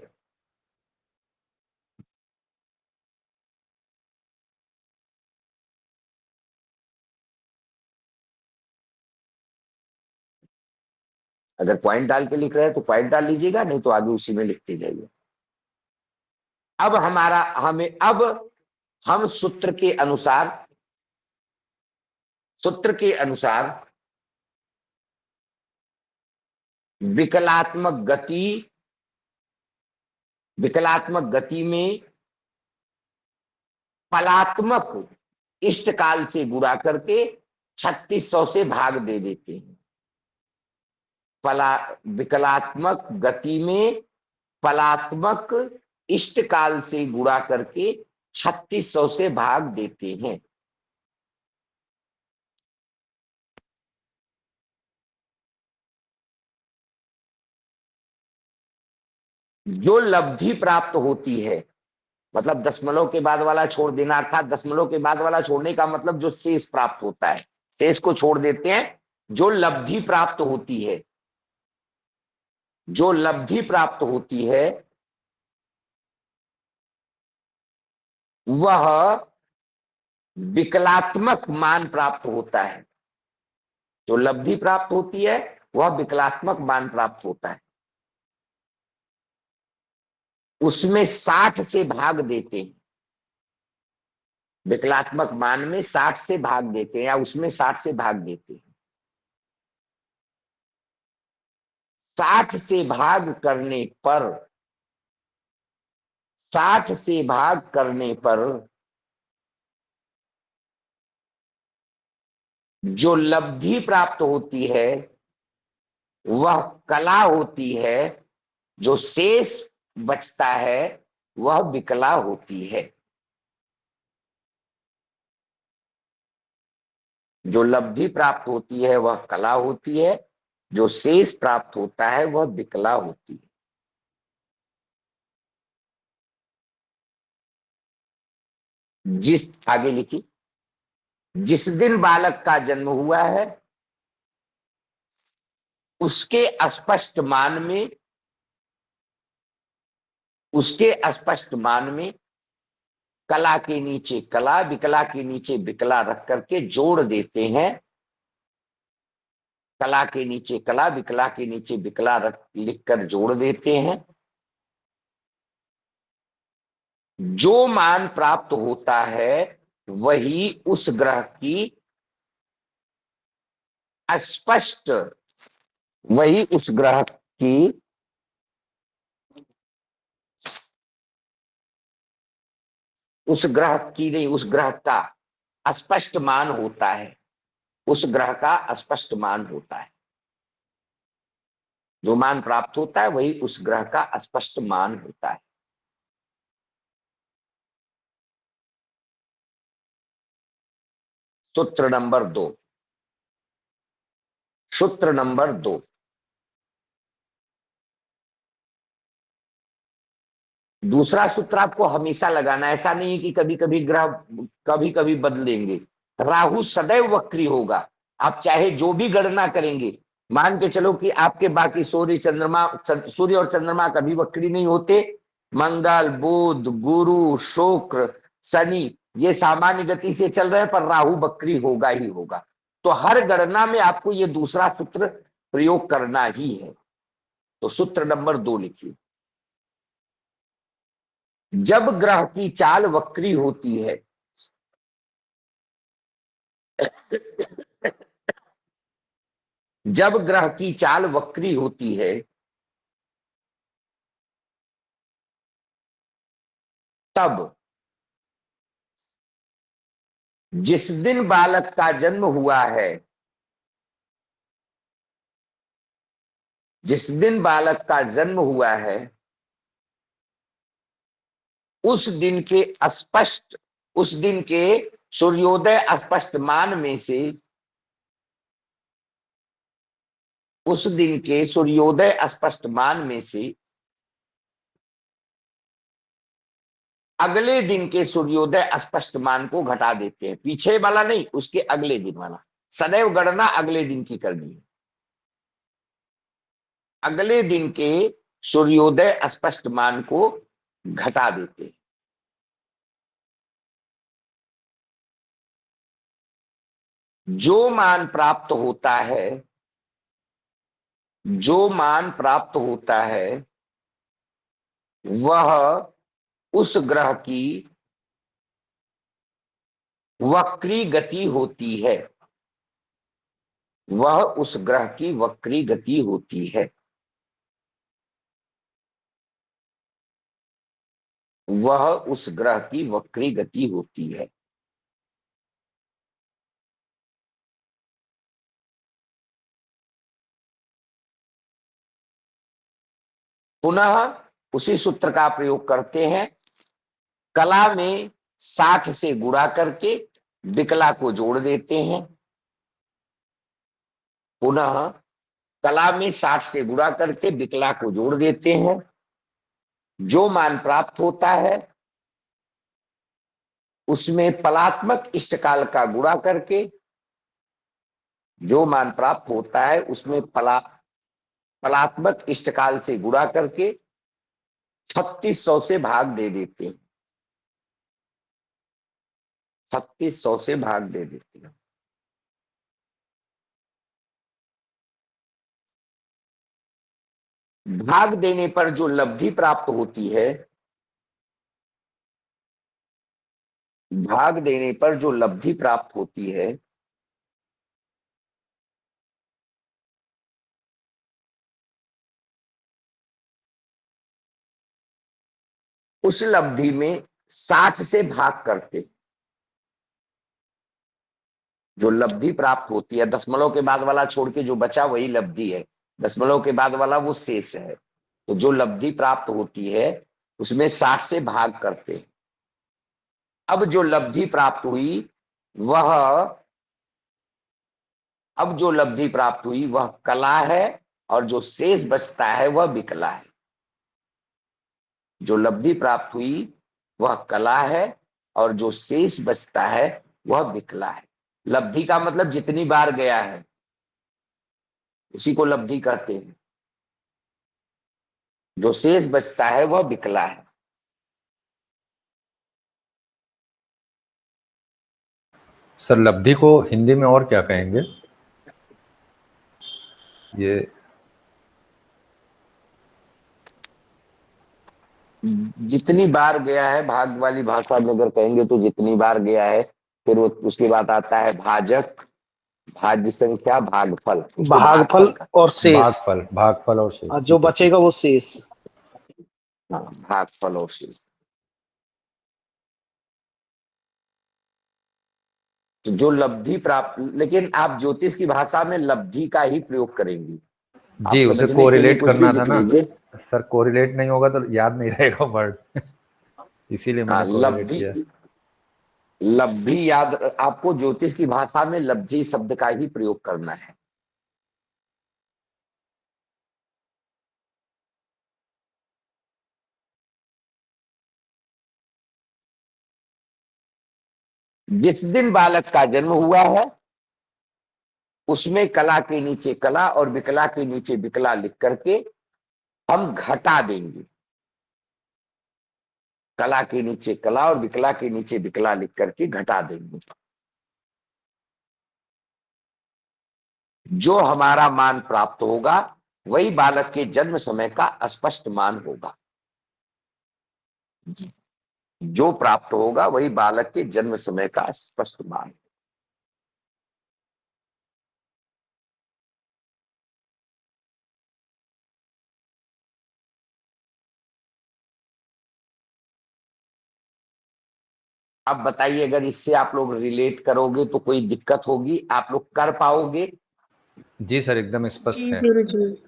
अगर पॉइंट डाल के लिख रहे हैं तो पॉइंट डाल लीजिएगा, नहीं तो आगे उसी में लिखते जाइए। अब हम सूत्र के अनुसार विकलात्मक गति में फलात्मक इष्टकाल से गुणा करके 3600 से भाग दे देते हैं। विकलात्मक गति में फलात्मक इष्टकाल से गुणा करके 3600 से भाग देते हैं। जो लब्धि प्राप्त होती है, मतलब दशमलव के बाद वाला छोड़ देना, अर्थात दशमलव के बाद वाला छोड़ने का मतलब जो शेष प्राप्त होता है, शेष को छोड़ देते हैं। जो लब्धि प्राप्त होती है, जो लब्धि प्राप्त होती है वह विकलात्मक मान प्राप्त होता है। जो लब्धि प्राप्त होती है वह विकलात्मक मान प्राप्त होता है। उसमें 60 से भाग देते हैं। विकलात्मक मान में 60 से भाग देते हैं, या उसमें 60 से भाग देते हैं। 60 से भाग करने पर 60 से भाग करने पर जो लब्धि प्राप्त होती है वह कला होती है। जो शेष बचता है वह विकला होती है। जो लब्धि प्राप्त होती है वह कला होती है, जो शेष प्राप्त होता है वह विकला होती है। आगे लिखी, जिस दिन बालक का जन्म हुआ है उसके स्पष्ट मान में उसके अस्पष्ट मान में कला के नीचे कला, विकला के नीचे विकला रख करके जोड़ देते हैं। कला के नीचे कला, विकला के नीचे विकला रख लिखकर जोड़ देते हैं। जो मान प्राप्त होता है वही उस ग्रह की अस्पष्ट, वही उस ग्रह की नहीं, उस ग्रह का अस्पष्ट मान होता है। उस ग्रह का अस्पष्ट मान होता है। जो मान प्राप्त होता है वही उस ग्रह का अस्पष्ट मान होता है। सूत्र नंबर 2। सूत्र नंबर 2, दूसरा सूत्र आपको हमेशा लगाना, ऐसा नहीं है कि कभी कभी ग्रह कभी कभी बदलेंगे। राहु सदैव वक्री होगा। आप चाहे जो भी गणना करेंगे, मान के चलो कि आपके बाकी सूर्य और चंद्रमा कभी वक्री नहीं होते। मंगल, बुध, गुरु, शुक्र, शनि ये सामान्य गति से चल रहे हैं, पर राहु वक्री होगा ही होगा। तो हर गणना में आपको ये दूसरा सूत्र प्रयोग करना ही है। तो सूत्र नंबर 2 लिखिए। जब ग्रह की चाल वक्री होती है, जब ग्रह की चाल वक्री होती है, तब जिस दिन बालक का जन्म हुआ है, जिस दिन बालक का जन्म हुआ है, उस दिन के अस्पष्ट, उस दिन के सूर्योदय अस्पष्ट मान में से, उस दिन के सूर्योदय अस्पष्ट मान में से अगले दिन के सूर्योदय अस्पष्ट मान को घटा देते हैं। पीछे वाला नहीं, उसके अगले दिन वाला। सदैव गणना अगले दिन की करनी है। अगले दिन के सूर्योदय अस्पष्ट मान को घटा देते हैं। जो मान प्राप्त होता है, जो मान प्राप्त होता है वह उस ग्रह की वक्री गति होती है। वह उस ग्रह की वक्री गति होती है। वह उस ग्रह की वक्री गति होती है। पुनः उसी सूत्र का प्रयोग करते हैं। कला में 60 से गुणा करके विकला को जोड़ देते हैं। पुनः कला में 60 से गुणा करके विकला को जोड़ देते हैं। जो मान प्राप्त होता है उसमें पलात्मक इष्टकाल का गुणा करके, जो मान प्राप्त होता है उसमें पलात्मक इष्टकाल से गुणा करके 3600 से भाग दे देते हैं। 3600 से भाग दे देते हैं। भाग देने पर जो लब्धि प्राप्त होती है, भाग देने पर जो लब्धि प्राप्त होती है उस लब्धि में 60 से भाग करते। जो लब्धि प्राप्त होती है, दशमलव के बाद वाला छोड़ के जो बचा वही लब्धि है, दशमलव के बाद वाला वो शेष है। तो जो लब्धि प्राप्त होती है उसमें 60 से भाग करते। अब जो लब्धि प्राप्त हुई वह, अब जो लब्धि प्राप्त हुई वह कला है, और जो शेष बचता है वह विकला है। जो लब्धि प्राप्त हुई वह कला है, और जो शेष बचता है वह विकला है। लब्धि का मतलब जितनी बार गया है उसी को लब्धि कहते हैं। जो शेष बचता है वह विकला है। सर लब्धि को हिंदी में और क्या कहेंगे? ये जितनी बार गया है, भाग वाली भाषा में अगर कहेंगे तो जितनी बार गया है। फिर वो उसके बाद आता है भाजक, भाज्य संख्या, भागफल, उसको भागफल भागफल कहते और शेष, भागफल और शेष, और जो ठीक है। बचेगा वो शेष। हैं। हाँ, भागफल और शेष। तो जो लब्धि प्राप्त, लेकिन आप ज्योतिष की भाषा में लब्धि का ही प्रयोग करेंगी। आप जी, उसे समझने के लिए कोरिलेट कुछ भी करना था लिख ना लीजिए। सर, कोरिलेट नहीं होगा तो याद नहीं रहेगा वर्ड इसीलिए हाँ, मैंने कोरिलेट किया। लब्धि याद, आपको ज्योतिष की भाषा में लब्धि शब्द का ही प्रयोग करना है। जिस दिन बालक का जन्म हुआ है उसमें कला के नीचे कला और विकला के नीचे विकला लिख करके हम घटा देंगे। कला के नीचे कला और विकला के नीचे विकला लिख करके घटा देंगे। जो हमारा मान प्राप्त होगा वही बालक के जन्म समय का स्पष्ट मान होगा। जो प्राप्त होगा वही बालक के जन्म समय का स्पष्ट मान। अब बताइए, अगर इससे आप लोग रिलेट करोगे तो कोई दिक्कत होगी? आप लोग कर पाओगे? जी सर, एकदम स्पष्ट है। गुरुजी।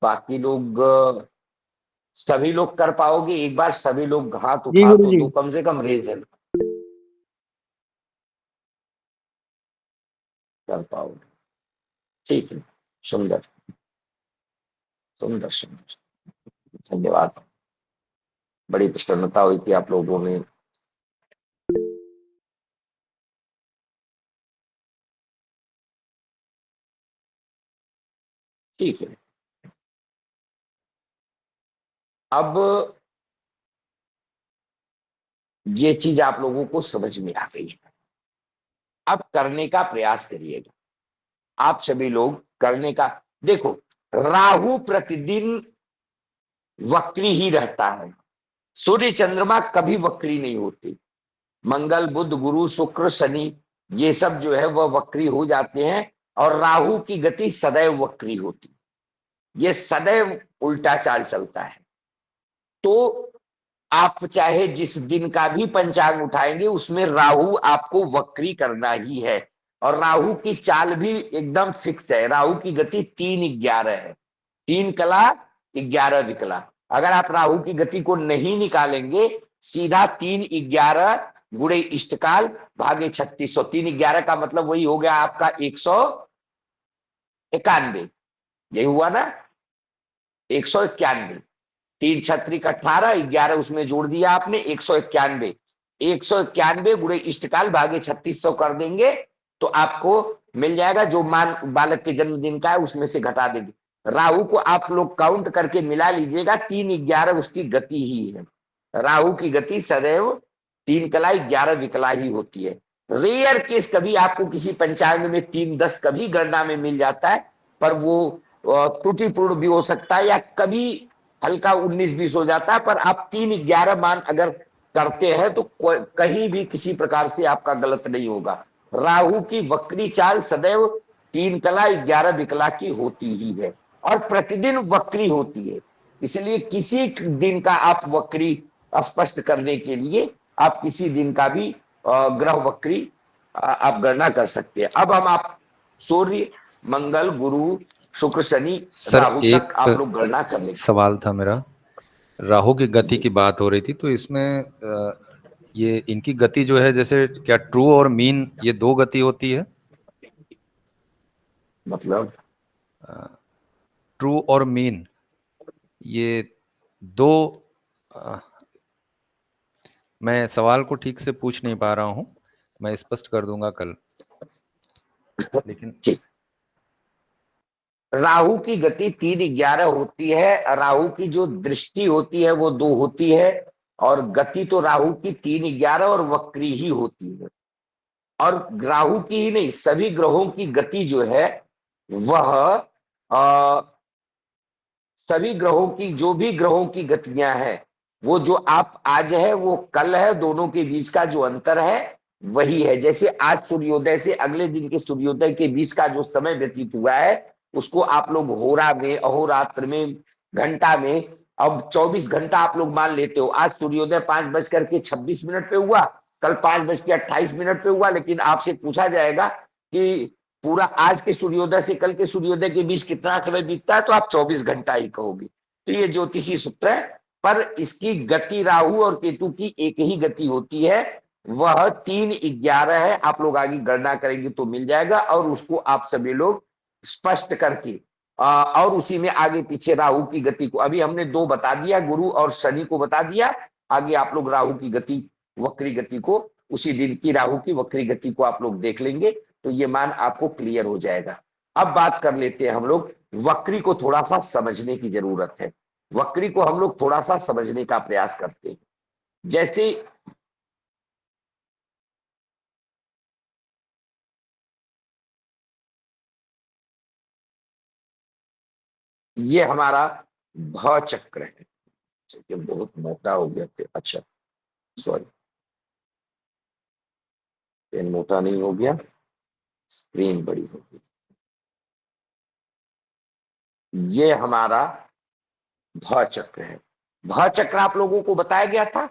बाकी लोग, सभी लोग कर पाओगे? एक बार सभी लोग हाथ जी उठा तो गुरुजी। दो, कम से कम रेज है। कर पाओगे? ठीक है, सुंदर सुंदर सुंदर, धन्यवाद। बड़ी प्रसन्नता हुई कि आप लोगों ने ठीक है। अब ये चीज आप लोगों को समझ में आ गई है। अब करने का प्रयास करिएगा आप सभी लोग, करने का। देखो, राहु प्रतिदिन वक्री ही रहता है, सूर्य चंद्रमा कभी वक्री नहीं होती। मंगल बुध गुरु शुक्र शनि ये सब जो है वह वक्री हो जाते हैं, और राहु की गति सदैव वक्री होती, ये सदैव उल्टा चाल चलता है। तो आप चाहे जिस दिन का भी पंचांग उठाएंगे उसमें राहु आपको वक्री करना ही है। और राहु की चाल भी एकदम फिक्स है। राहु की गति 3-11 है, 3 कला 11 विकला। अगर आप राहु की गति को नहीं निकालेंगे, सीधा 3-11 गुणे इष्टकाल भागे 3600, 3-11 का मतलब वही हो गया आपका 191। यही हुआ ना, 191। 3 छत्रिक 18, 11 उसमें जोड़ दिया आपने, 191। 191 गुणे इष्टकाल भागे 3600 कर देंगे तो आपको मिल जाएगा। जो मान बालक के जन्मदिन का है उसमें से घटा देंगे। राहु को आप लोग काउंट करके मिला लीजिएगा, 3-11 उसकी गति ही है। राहु की गति सदैव 3 कला 11 विकला ही होती है। रेयर केस कभी आपको किसी पंचांग में 3-10 कभी गणना में मिल जाता है, पर वो त्रुटिपूर्ण भी हो सकता है, या कभी हल्का 19-20 हो जाता है। पर आप 3-11 मान अगर करते हैं तो कहीं भी किसी प्रकार से आपका गलत नहीं होगा। राहु की वक्री चाल सदैव 3 कला 11 विकला की होती ही है, और प्रतिदिन वक्री होती है। इसलिए किसी दिन का आप वक्री स्पष्ट करने के लिए आप किसी दिन का भी ग्रह वक्री आप गणना कर सकते हैं। अब हम आप सूर्य मंगल गुरु शुक्र शनि सर राहु तक एक आप लोग गणना कर लेंगे। सवाल था मेरा, राहु की गति की बात हो रही थी तो इसमें ये इनकी गति जो है, जैसे क्या ट्रू और मीन ये 2 गति होती है? मतलब ट्रू और मीन ये 2, मैं सवाल को ठीक से पूछ नहीं पा रहा हूं, मैं स्पष्ट कर दूंगा कल। लेकिन राहु की गति 3:11 होती है, राहु की जो दृष्टि होती है वो 2 होती है, और गति तो राहु की 3:11 और वक्री ही होती है। और राहु की ही नहीं, सभी ग्रहों की गति जो है वह सभी ग्रहों की, जो भी ग्रहों की गतियां हैं, वो जो आप आज है वो कल है, दोनों के बीच का जो अंतर है वही है। जैसे आज सूर्योदय से अगले दिन के सूर्योदय के बीच का जो समय व्यतीत हुआ है उसको आप लोग होरा में, अहोरात्र में, घंटा में, अब 24 घंटा आप लोग मान लेते हो। आज सूर्योदय 5:26 पे हुआ, कल 5:28 पे हुआ, लेकिन आपसे पूछा जाएगा कि पूरा आज के सूर्योदय से कल के सूर्योदय के बीच कितना समय बीतता है, तो आप 24 घंटा ही कहोगे। तो ये ज्योतिषी सूत्र है, पर इसकी गति राहु और केतु की एक ही गति होती है, वह 3:11 है। आप लोग आगे गणना करेंगे तो मिल जाएगा, और उसको आप सभी लोग स्पष्ट करके और उसी में आगे पीछे राहु की गति को, अभी हमने 2 बता दिया, गुरु और शनि को बता दिया। आगे आप लोग राहु की गति, वक्री गति को, उसी दिन की राहु की वक्री गति को आप लोग देख लेंगे तो ये मान आपको क्लियर हो जाएगा। अब बात कर लेते हैं हम लोग, वक्री को थोड़ा सा समझने की जरूरत है। वक्री को हम लोग थोड़ा सा समझने का प्रयास करते हैं। जैसे ये हमारा भ चक्र है, ये बहुत मोटा हो गया फिर, अच्छा सॉरी, पेन मोटा नहीं हो गया, स्क्रीन बड़ी हो गई। ये हमारा भ चक्र है। भ चक्र आप लोगों को बताया गया था?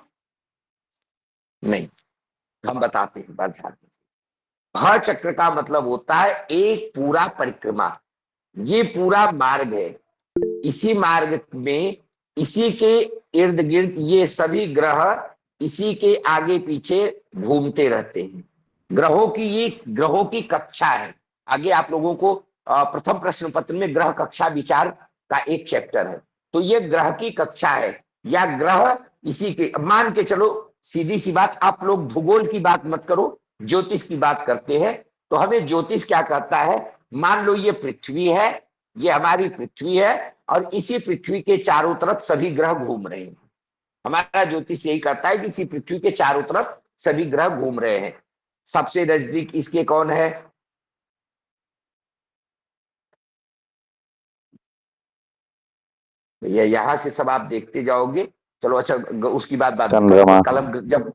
नहीं, हम बताते हैं, बात ध्यान दीजिए। भ चक्र का मतलब होता है एक पूरा परिक्रमा, ये पूरा मार्ग है, इसी मार्ग में, इसी के इर्द गिर्द ये सभी ग्रह इसी के आगे पीछे घूमते रहते हैं। ग्रहों की कक्षा है। आगे आप लोगों को प्रथम प्रश्न पत्र में ग्रह कक्षा विचार का एक चैप्टर है, तो ये ग्रह की कक्षा है, या ग्रह इसी के, मान के चलो, सीधी सी बात, आप लोग भूगोल की बात मत करो, ज्योतिष की बात करते हैं। तो हमें ज्योतिष क्या कहता है, मान लो ये पृथ्वी है, ये हमारी पृथ्वी है, और इसी पृथ्वी के चारों तरफ सभी ग्रह घूम रहे हैं। हमारा ज्योतिष यही कहता है कि इसी पृथ्वी के चारों तरफ सभी ग्रह घूम रहे हैं। सबसे नजदीक इसके कौन है? भैया यहां से सब आप देखते जाओगे, चलो अच्छा उसकी बात चंद्रमा। कल हम जब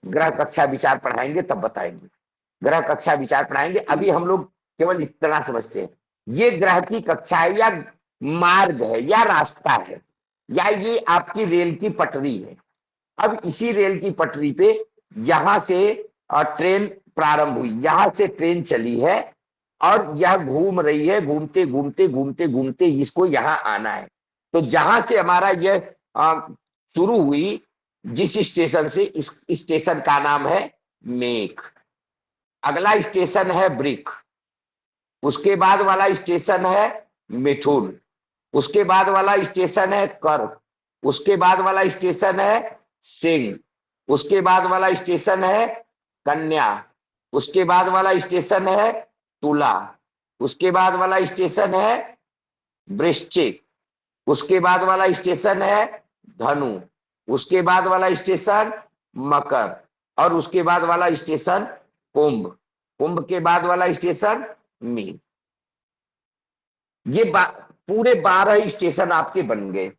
ग्रह कक्षा विचार पढ़ाएंगे तब बताएंगे, ग्रह कक्षा विचार पढ़ाएंगे। अभी हम लोग केवल इस तरह समझते हैं, ये ग्रह की कक्षा है, या मार्ग है, या रास्ता है, या ये आपकी रेल की पटरी है। अब इसी रेल की पटरी पे यहां से ट्रेन प्रारंभ हुई, यहां से ट्रेन चली है, और यह घूम रही है, घूमते घूमते घूमते घूमते इसको यहां आना है। तो जहां से हमारा यह शुरू हुई, जिस स्टेशन से, इस स्टेशन का नाम है मेघ, अगला स्टेशन है वृक, उसके बाद वाला स्टेशन है मिथुन, उसके बाद वाला स्टेशन है कर्क, उसके बाद वाला स्टेशन है सिंह, उसके बाद वाला स्टेशन है कन्या, उसके बाद वाला स्टेशन है तुला, उसके बाद वाला स्टेशन है वृश्चिक, उसके बाद वाला स्टेशन है धनु, उसके बाद वाला स्टेशन मकर, और उसके बाद वाला स्टेशन कुंभ, कुंभ के बाद वाला स्टेशन मीन। ये पूरे 12 स्टेशन आपके बन गए।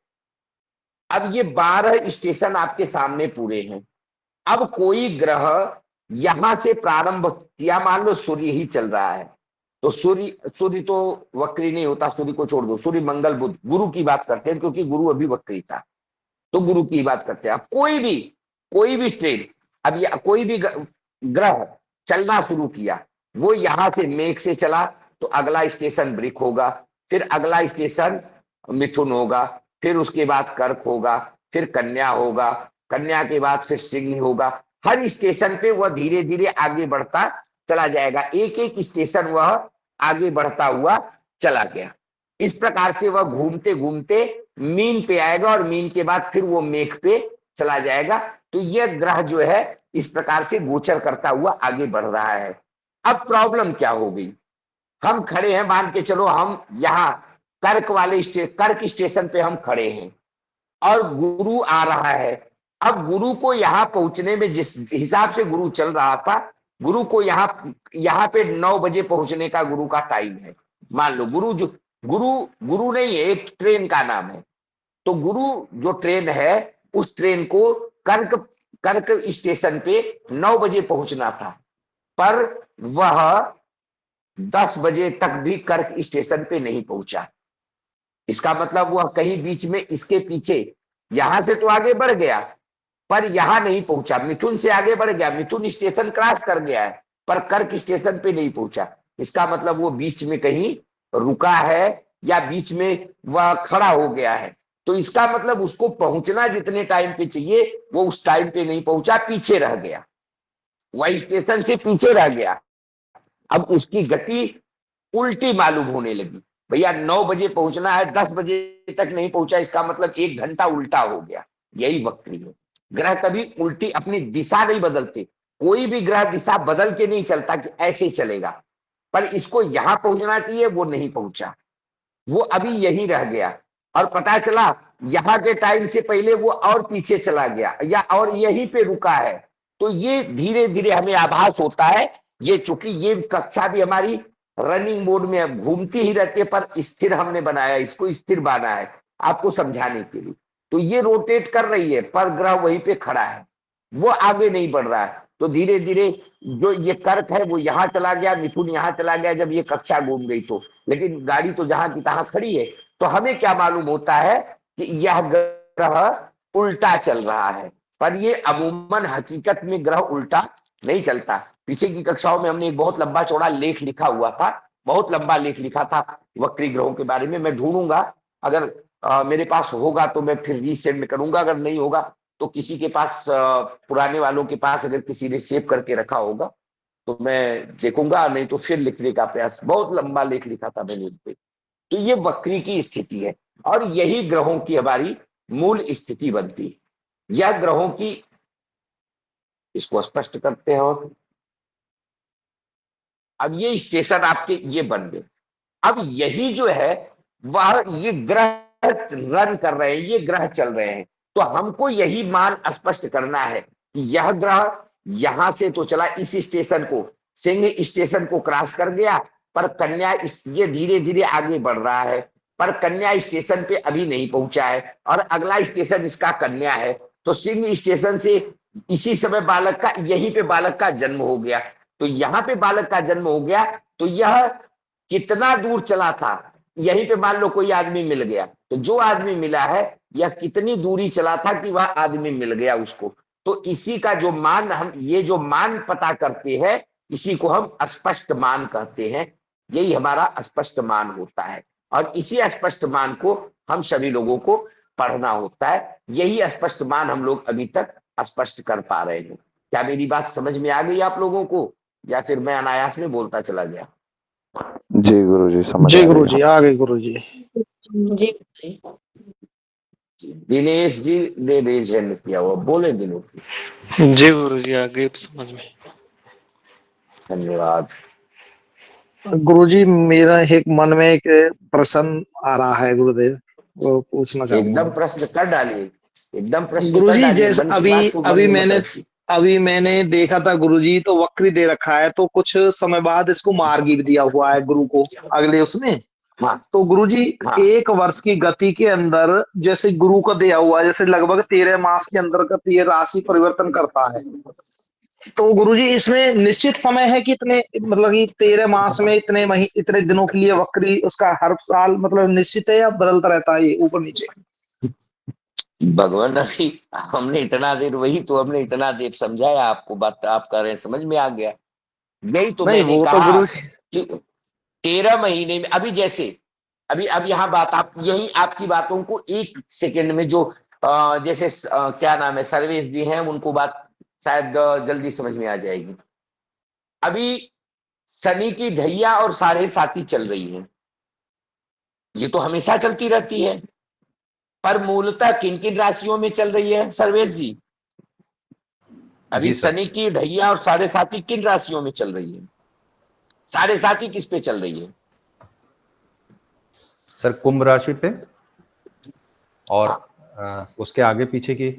अब ये 12 स्टेशन आपके सामने पूरे हैं। अब कोई ग्रह यहां से प्रारंभ किया, मान लो सूर्य ही चल रहा है, तो सूर्य तो वक्री नहीं होता, सूर्य को छोड़ दो, सूर्य मंगल बुध गुरु की बात करते हैं, क्योंकि गुरु अभी वक्री था, तो गुरु की बात करते हैं। अब कोई भी ट्रेन, अब कोई भी ग्रह चलना शुरू किया, वो यहां से मेघ से चला तो अगला स्टेशन वृक होगा, फिर अगला स्टेशन मिथुन होगा, फिर उसके बाद कर्क होगा, फिर कन्या होगा, कन्या के बाद फिर सिंह होगा। हर स्टेशन पे वह धीरे धीरे आगे बढ़ता चला जाएगा, एक एक स्टेशन वह आगे बढ़ता हुआ चला गया। इस प्रकार से वह घूमते घूमते मीन पे आएगा, और मीन के बाद फिर वो मेघ पे चला जाएगा। तो यह ग्रह जो है इस प्रकार से गोचर करता हुआ आगे बढ़ रहा है। अब प्रॉब्लम क्या हो गई, हम खड़े हैं, मान के चलो हम यहाँ कर्क स्टेशन पे हम खड़े हैं और गुरु आ रहा है। अब गुरु को यहाँ पहुंचने में जिस हिसाब से गुरु चल रहा था, गुरु को यहाँ पे 9 बजे पहुंचने का गुरु का टाइम है। मान लो गुरु नहीं है, एक ट्रेन का नाम है। तो गुरु जो ट्रेन है उस ट्रेन को कर्क स्टेशन पे 9 बजे पहुंचना था, पर वह 10 बजे तक भी कर्क स्टेशन पे नहीं पहुंचा। इसका मतलब वह कहीं बीच में इसके पीछे, यहां से तो आगे बढ़ गया पर यहां नहीं पहुंचा, मिथुन से आगे बढ़ गया, मिथुन स्टेशन क्रॉस कर गया है पर कर्क स्टेशन पे नहीं पहुंचा। इसका मतलब वो बीच में कहीं रुका है या बीच में वह खड़ा हो गया है। तो इसका मतलब उसको पहुंचना जितने टाइम पे चाहिए वो उस टाइम पे नहीं पहुंचा, पीछे रह गया, वह स्टेशन से पीछे रह गया। अब उसकी गति उल्टी मालूम होने लगी। भैया 9 बजे पहुंचना है, 10 बजे तक नहीं पहुंचा, इसका मतलब 1 घंटा उल्टा हो गया। यही वक्री है। ग्रह कभी उल्टी अपनी दिशा नहीं बदलते, कोई भी ग्रह दिशा बदल के नहीं चलता कि ऐसे चलेगा, पर इसको यहां पहुंचना चाहिए, वो नहीं पहुंचा, वो अभी यही रह गया। और पता चला यहाँ के टाइम से पहले वो और पीछे चला गया या और यहीं पे रुका है। तो ये धीरे धीरे हमें आभास होता है, ये चूंकि ये कक्षा भी हमारी रनिंग मोड में घूमती ही रहती है, पर स्थिर हमने बनाया, इसको स्थिर बांधा है आपको समझाने के लिए। तो ये रोटेट कर रही है पर ग्रह वहीं पे खड़ा है, वो आगे नहीं बढ़ रहा है। तो धीरे धीरे जो ये कर्क है वो यहाँ चला गया, मिथुन यहाँ चला गया जब ये कक्षा घूम गई तो, लेकिन गाड़ी तो जहां की तहां खड़ी है। तो हमें क्या मालूम होता है कि यह ग्रह उल्टा चल रहा है, पर ये अमूमन हकीकत में ग्रह उल्टा नहीं चलता। पीछे की कक्षाओं में हमने एक बहुत लंबा चौड़ा लेख लिखा हुआ था, बहुत लंबा लेख लिखा था वक्री ग्रहों के बारे में। मैं ढूंढूंगा, अगर मेरे पास होगा तो मैं फिर रीसेंड करूंगा, अगर नहीं होगा तो किसी के पास, पुराने वालों के पास अगर किसी ने सेव करके रखा होगा तो मैं देखूंगा, नहीं तो फिर लिखने का प्रयास। बहुत लंबा लेख लिखा था मैंने इस पे। तो ये वक्री की स्थिति है और यही ग्रहों की हमारी मूल स्थिति बनती है। यह ग्रहों की, इसको स्पष्ट करते हैं। और अब ये स्टेशन आपके ये बन गए। अब यही जो है वह ये ग्रह रन कर रहे हैं, ये ग्रह चल रहे हैं। तो हमको यही मान स्पष्ट करना है कि यह ग्रह यहां से तो चला, इस स्टेशन को, सिंह स्टेशन को क्रॉस कर गया, पर कन्या ये धीरे धीरे आगे बढ़ रहा है, पर कन्या स्टेशन पे अभी नहीं पहुंचा है और अगला स्टेशन इसका कन्या है। तो सिंह स्टेशन से इसी समय बालक का, यहीं पे बालक का जन्म हो गया। तो यहाँ पे बालक का जन्म हो गया, तो यह कितना दूर चला था, यहीं पे मान लो कोई आदमी मिल गया, तो जो आदमी मिला है यह कितनी दूरी चला था कि वह आदमी मिल गया उसको। तो इसी का जो मान, हम ये जो मान पता करते हैं इसी को हम स्पष्ट मान कहते हैं। यही हमारा स्पष्ट मान होता है और इसी स्पष्ट मान को हम सभी लोगों को पढ़ना होता है। यही स्पष्ट मान हम लोग अभी तक स्पष्ट कर पा रहे हैं। क्या मेरी बात समझ में आ गई आप लोगों को, या फिर मैं अनायास में बोलता चला गया? जी गुरुजी, समझ जी आ गई। गुरुजी, आ गए गुरुजी। जी दिनेश जी ने रेज हैंड किया हुआ, बोले दिनेश जी। जी गुरुजी, आ गए समझ में। धन्यवाद। गुरुजी, मेरा एक मन में एक प्रश्न आ रहा है गुरुदेव, वो पूछना चाहूंगा। एकदम प्रश्न कर डालिए, एकदम प्रश्न कर गुरुजी, डालिए। जैसे मन की बात को मन में मत रखिए। अभी मैंने देखा था गुरुजी, तो वक्री दे रखा है, तो कुछ समय बाद इसको मार्गी भी दिया हुआ है गुरु को अगले उसमें। हाँ तो गुरुजी, हाँ 1 वर्ष की गति के अंदर जैसे गुरु का दिया हुआ है, जैसे लगभग 13 मास के अंतर्गत ये राशि परिवर्तन करता है। तो गुरुजी, इसमें निश्चित समय है कि इतने, मतलब कि 13 मास में इतने दिनों के लिए वक्री उसका हर साल मतलब निश्चित है या बदलता रहता है ये ऊपर नीचे? भगवान, अभी हमने इतना देर, वही तो हमने इतना देर समझाया आपको, बात आप कर रहे हैं, समझ में आ गया। यही तो नहीं, मैंने वो तो कहा गुरु कि 13 महीने में, अभी जैसे अभी यहाँ बात, आप यही आपकी बातों को 1 सेकेंड में जो जैसे क्या नाम है, सर्वेश जी हैं, उनको बात शायद जल्दी समझ में आ जाएगी। अभी शनि की ढैया और साढ़े साती चल रही है, ये तो हमेशा चलती रहती है, पर मूलतः किन किन राशियों में चल रही है सर्वेश जी? अभी जी सर। शनि की ढैया और साढ़े साती किन राशियों में चल रही है? साढ़े साती किस पे चल रही है? सर कुंभ राशि पे, और उसके आगे पीछे की।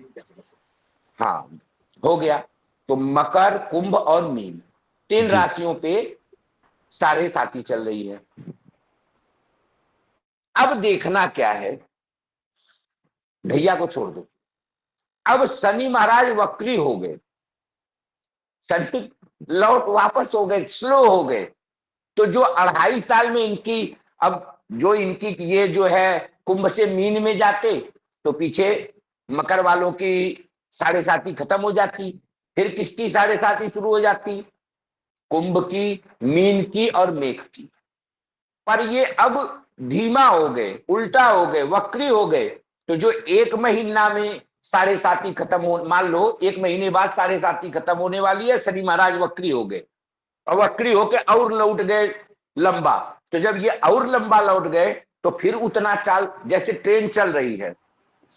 हाँ, हो गया। तो मकर, कुंभ और मीन, तीन जी। राशियों पे साढ़े साती चल रही है। अब देखना क्या है, भैया को छोड़ दो। अब शनि महाराज वक्री हो गए, शनि लौट वापस हो गए, स्लो हो गए। तो जो 2.5 साल में इनकी, अब जो इनकी ये जो है कुंभ से मीन में जाते, तो पीछे मकर वालों की साढ़े साती खत्म हो जाती, फिर किसकी साढ़े साती शुरू हो जाती? कुंभ की, मीन की और मेघ की। पर ये अब धीमा हो गए, उल्टा हो गए, वक्री हो गए। तो जो 1 महीना में साढ़े साती खत्म हो, मान लो 1 महीने बाद साढ़े साती खत्म होने वाली है, शनि महाराज वक्री हो गए, और वक्री होके और लौट गए लंबा। तो जब ये और लंबा लौट गए, तो फिर उतना चाल, जैसे ट्रेन चल रही है,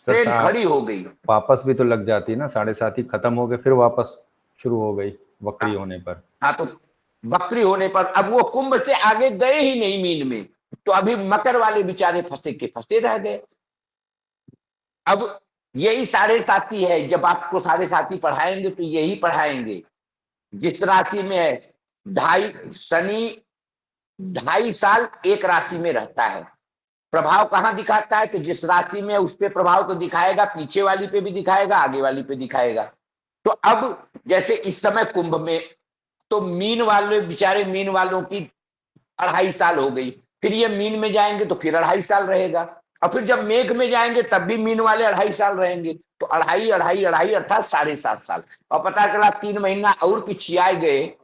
सर ट्रेन खड़ी हो गई, वापस भी तो लग जाती है ना, साढ़े साती खत्म हो गए फिर वापस शुरू हो गई वक्री होने पर। हाँ, तो वक्री होने पर अब वो कुंभ से आगे गए ही नहीं मीन में, तो अभी मकर वाले बेचारे फंसे के फंसे रह गए। अब यही साढ़े साती है, जब आपको साढ़े साती पढ़ाएंगे तो यही पढ़ाएंगे। जिस राशि में है, शनि 2.5 साल एक राशि में रहता है, प्रभाव कहाँ दिखाता है? तो जिस राशि में है उस पे प्रभाव तो दिखाएगा, पीछे वाली पे भी दिखाएगा, आगे वाली पे दिखाएगा। तो अब जैसे इस समय कुंभ में, तो मीन वाले बेचारे, मीन वालों की 2.5 साल हो गई, फिर ये मीन में जाएंगे तो फिर 2.5 साल रहेगा, और फिर जब मेघ में जाएंगे तब भी मीन वाले 2.5 साल रहेंगे, तो 2.5 अर्थात 7.5 साल। और पता चला 3 महीना और पिछियाए गए,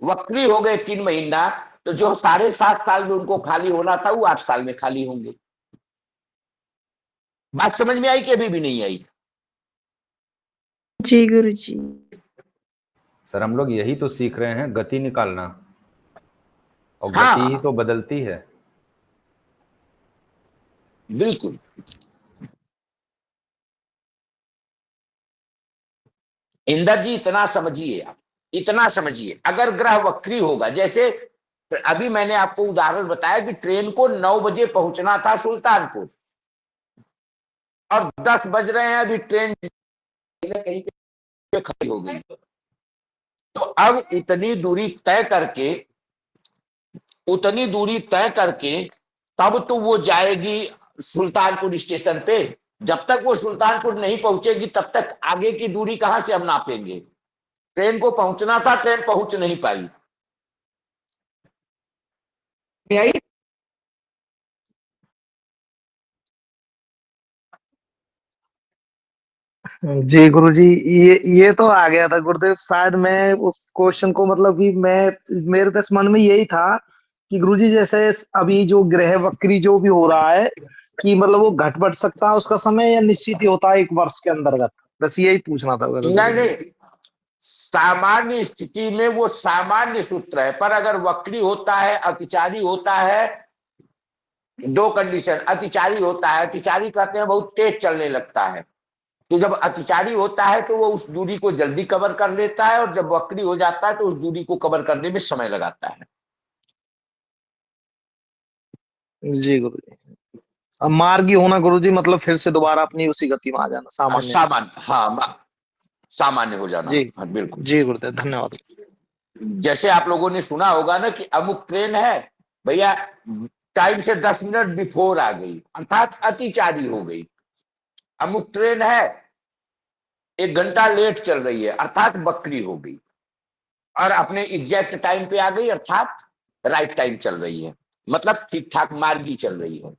वक्री हो गए 3 महीना, तो जो 7.5 साल में उनको खाली होना था वो 8 साल में खाली होंगे। बात समझ में आई कि अभी भी नहीं आई? जी गुरुजी। सर हम लोग यही तो सीख रहे हैं, गति निकालना, और हाँ, गति ही तो बदलती है। बिल्कुल। इंदर जी इतना समझिए, आप इतना समझिए, अगर ग्रह वक्री होगा, जैसे अभी मैंने आपको उदाहरण बताया कि ट्रेन को 9 बजे पहुंचना था सुल्तानपुर, और 10 बज रहे हैं, अभी ट्रेन कहीं पे खड़ी हो गई। तो अब उतनी दूरी तय करके तब तो वो जाएगी सुल्तानपुर स्टेशन पे। जब तक वो सुल्तानपुर नहीं पहुंचेगी तब तक आगे की दूरी कहां से हम नापेंगे? ट्रेन को पहुंचना था, ट्रेन पहुंच नहीं पाई। जी गुरुजी, ये तो आ गया था गुरुदेव। शायद मैं उस क्वेश्चन को, मतलब कि मैं, मेरे बस मन में यही था कि गुरुजी जैसे अभी जो ग्रह वक्री जो भी हो रहा है, कि मतलब वो घट बढ़ सकता है उसका समय, या निश्चित ही होता है 1 वर्ष के अंतर्गत? बस यही पूछना था नहीं गुरुजी। नहीं, सामान्य स्थिति में वो सामान्य सूत्र है, पर अगर वक्री होता है, अतिचारी होता है, दो कंडीशन। अतिचारी होता है, अतिचारी कहते हैं बहुत तेज चलने लगता है, तो जब अतिचारी होता है तो वो उस दूरी को जल्दी कवर कर लेता है, और जब वक्री हो जाता है तो उस दूरी को कवर करने में समय लगाता है। जी गुरुजी। अब मार्गी होना गुरुजी, मतलब फिर से दोबारा अपनी उसी गति में आ जाना, सामान्य। सामान्य हो जाना, जी। हाँ बिल्कुल। जी गुरुदेव, धन्यवाद। जैसे आप लोगों ने सुना होगा ना कि अमुक ट्रेन है भैया, टाइम से 10 मिनट बिफोर आ गई, अर्थात अतिचारी हो गई। अमुक ट्रेन है 1 घंटा लेट चल रही है, अर्थात बकरी हो गई, और अपने एग्जैक्ट टाइम पे आ गई, अर्थात राइट टाइम चल रही है, मतलब ठीक ठाक मार्गी चल रही है।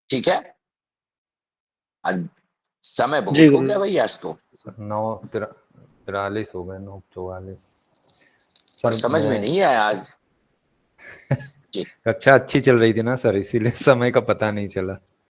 ठीक है, आज समय जी बहुत हो गुरुजी। गया भैया आज तो, 9:43 हो गए, 9:44। पर सर समझ में नहीं आया आज। कक्षा अच्छी चल रही थी ना सर, इसीलिए समय का पता नहीं चला।